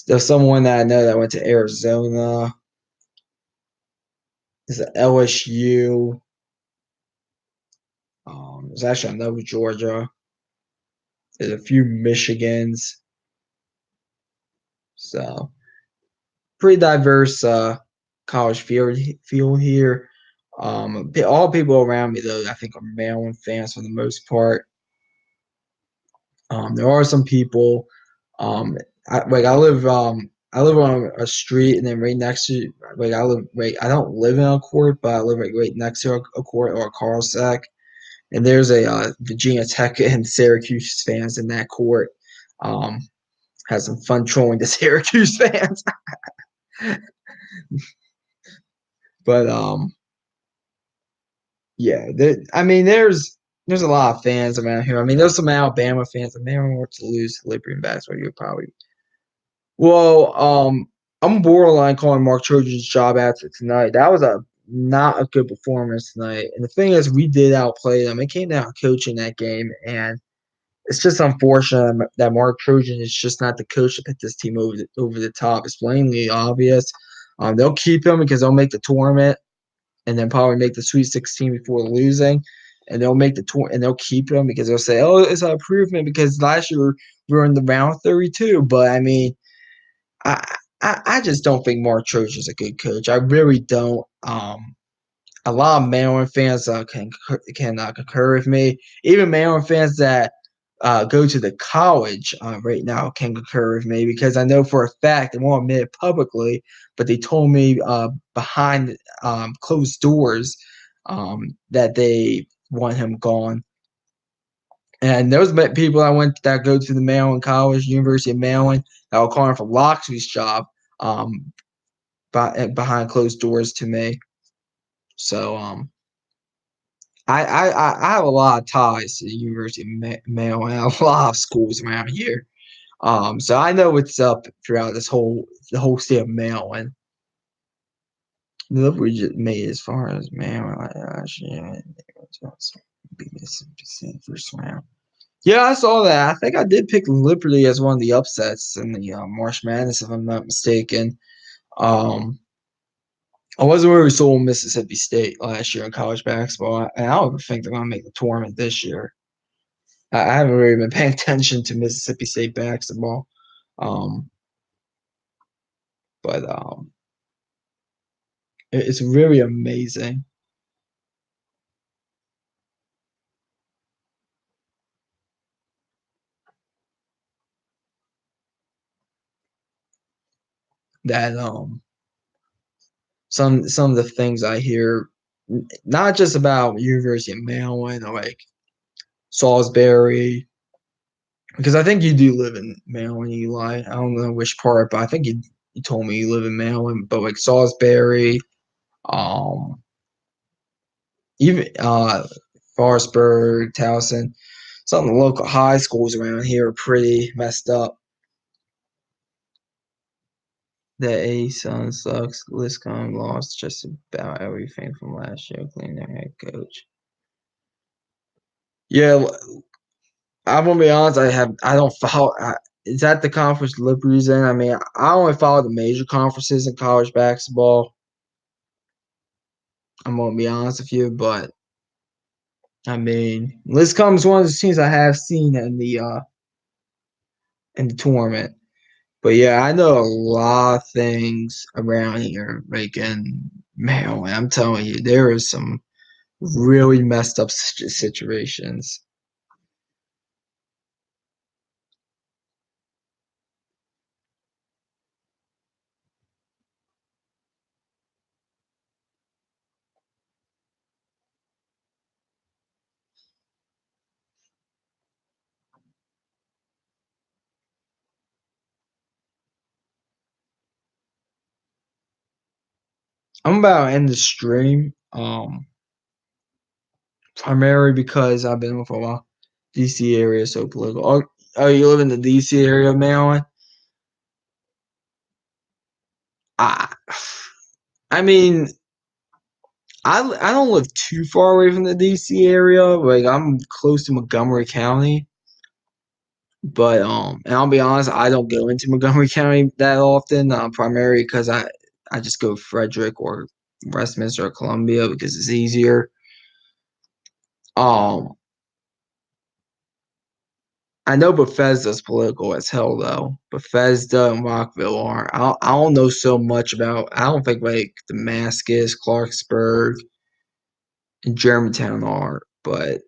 S1: There's someone that I know that went to Arizona. There's an LSU. There's actually another Georgia. There's a few Michigans. So pretty diverse college field here. All people around me though, I think, are Maryland fans for the most part. There are some people. I live on a street, and then right next to I don't live in a court, but I live right next to a court or a Carlsack. And there's a Virginia Tech and Syracuse fans in that court. Had some fun trolling the Syracuse fans. But yeah, there's a lot of fans around here. I mean, there's some Alabama fans. If Maryland were to lose to Liberty and basketball, you'd probably. Well, I'm borderline calling Mark Trojan's job after tonight. That was not a good performance tonight. And the thing is, we did outplay them. It came down to coaching that game, and it's just unfortunate that Mark Trojan is just not the coach to put this team over the top. It's plainly obvious. They'll keep him because they'll make the tournament and then probably make the Sweet 16 before losing. And they'll make the tour and they'll keep him because they'll say, "Oh, it's an improvement because last year we were in the round 32." But I mean, I I just don't think Mark Trojan's a good coach. I really don't. A lot of Maryland fans can concur with me. Even Maryland fans that go to the college right now can concur with me because I know for a fact they won't admit it publicly, but they told me behind closed doors that they want him gone. And those people that go to the Maryland College, University of Maryland, that were calling for Loxley's job behind closed doors to me. So I have a lot of ties to the University of Maryland and a lot of schools around here. So I know what's up throughout the whole state of Maryland. Look, we just made as far as Maryland last year. Be missing first round. Yeah, I saw that. I think I did pick Liberty as one of the upsets in the March Madness, if I'm not mistaken. I wasn't really sold on Mississippi State last year in college basketball, and I don't even think they're going to make the tournament this year. I haven't really been paying attention to Mississippi State basketball, but it's really amazing. That some of the things I hear, not just about University of Maryland or like Salisbury, because I think you do live in Maryland, Eli. I don't know which part, but I think you told me you live in Maryland. But like Salisbury, um, even Forestburg, Towson, some of the local high schools around here are pretty messed up. The A Sun sucks. Liscombe lost just about everything from last year, including their head coach. Yeah, I'm gonna be honest. I don't follow. Is that the conference Liberty's in? I mean, I only follow the major conferences in college basketball. I'm gonna be honest with you, but I mean, Liscombe's one of the teams I have seen in the tournament. But yeah, I know a lot of things around here, like in Maryland. I'm telling you, there is some really messed up situations. I'm about to end the stream, primarily because I've been with a while. DC area is so political. Oh, you live in the DC area of Maryland? I, I mean, I don't live too far away from the DC area. Like I'm close to Montgomery County, but and I'll be honest, I don't go into Montgomery County that often, primarily because I just go Frederick or Westminster or Columbia because it's easier. Um, I know Bethesda's political as hell though. Bethesda and Rockville are. I don't know so much about. I don't think like Damascus, Clarksburg, and Germantown are, but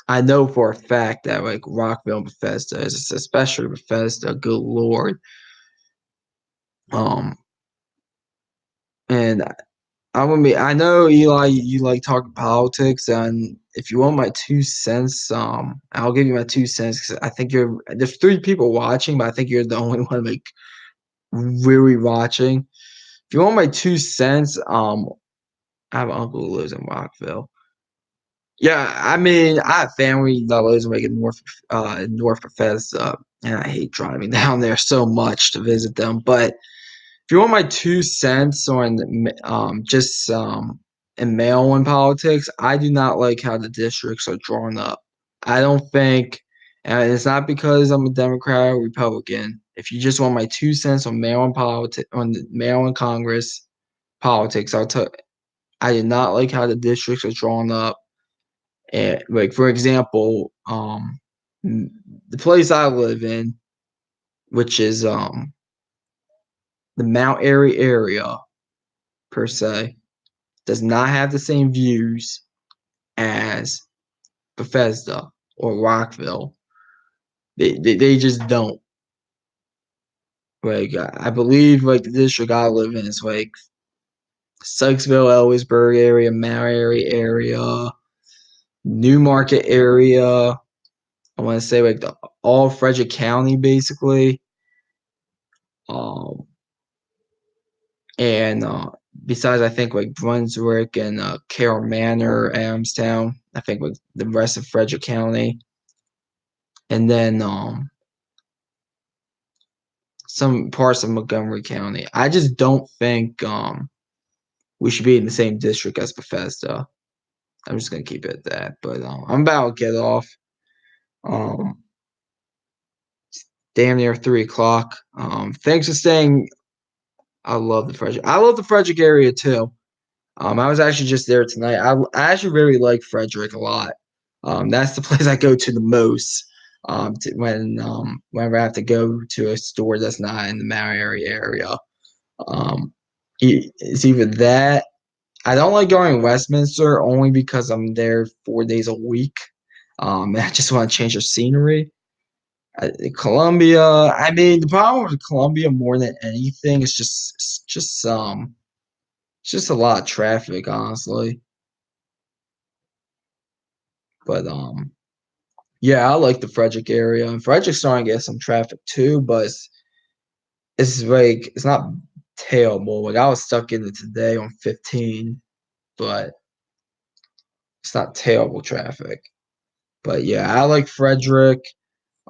S1: I know for a fact that like Rockville and Bethesda is, especially Bethesda. Good lord. Um, and I'm gonna be. I know Eli, you like talking politics, and if you want my 2 cents, I'll give you my 2 cents because I think there's 3 people watching, but I think you're the only one like really watching. If you want my 2 cents, I have an uncle who lives in Rockville. Yeah, I mean, I have family that lives like in North Bethesda, and I hate driving down there so much to visit them. But if you want my 2 cents on just in mail-in politics, I do not like how the districts are drawn up. I don't think, and it's not because I'm a Democrat or Republican. If you just want my 2 cents on mail-in politics, on the mail-in Congress politics, I did not like how the districts are drawn up. And like for example, the place I live in, which is the Mount Airy area per se, does not have the same views as Bethesda or Rockville. They just don't. Like I believe like the district I live in is like Sykesville, Ellisburg area, Mount Airy area, Newmarket area. I want to say like all Frederick County basically. And besides I think like Brunswick and Carroll Manor, Adamstown, I think like the rest of Frederick County. And then some parts of Montgomery County. I just don't think we should be in the same district as Bethesda. I'm just gonna keep it at that. But I'm about to get off. Damn near 3 o'clock. Thanks for staying. I love the Frederick area too. I was actually just there tonight. I actually really like Frederick a lot. That's the place I go to the most. Whenever I have to go to a store that's not in the Mount Airy area. It's either that. I don't like going to Westminster only because I'm there 4 days a week. And I just want to change the scenery. Columbia. I mean, the problem with Columbia more than anything is just a lot of traffic, honestly. But yeah, I like the Frederick area. And Frederick's starting to get some traffic too, but it's like it's not terrible. Like I was stuck in it today on 15, but it's not terrible traffic. But yeah, I like Frederick.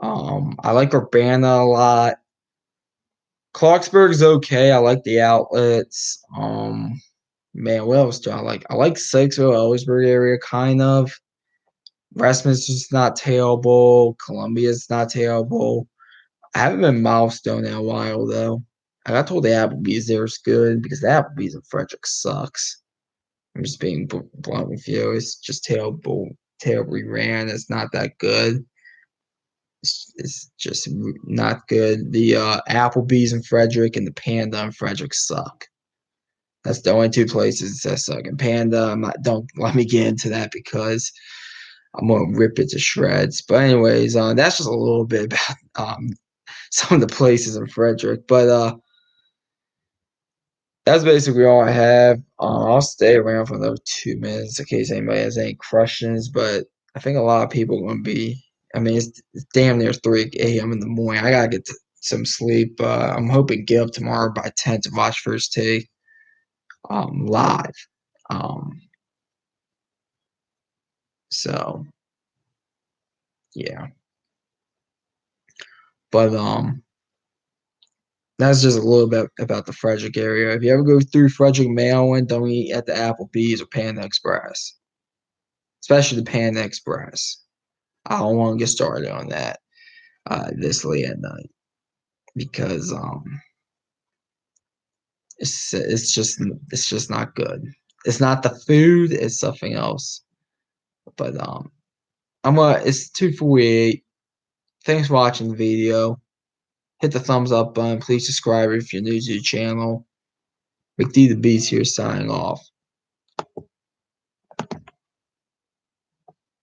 S1: I like Urbana a lot. Clarksburg's okay. I like the outlets. Man, what else do I like? I like Sykesville, Ellisburg area, kind of. Westminster's not terrible. Columbia's not terrible. I haven't been Milestone in a while though. I got told the Applebee's there was good because the Applebee's in Frederick sucks. I'm just being blunt with you. It's just terribly ran. It's not that good. It's just not good. The Applebee's in Frederick and the Panda in Frederick suck. That's the only two places that suck. And Panda, don't let me get into that because I'm gonna rip it to shreds. But anyways, that's just a little bit about some of the places in Frederick. But that's basically all I have. I'll stay around for another 2 minutes in case anybody has any questions. But I think a lot of people are gonna be. I mean, it's damn near 3 a.m. in the morning. I gotta get some sleep. I'm hoping to get up tomorrow by 10 to watch First Take live. So yeah. But that's just a little bit about the Frederick area. If you ever go through Frederick Maryland, don't eat at the Applebee's or Panda Express. Especially the Panda Express. I don't want to get started on that this late at night. Because it's just not good. It's not the food, it's something else. But it's 2:48. Thanks for watching the video. Hit the thumbs up button. Please subscribe if you're new to the channel. McD the Beast here signing off.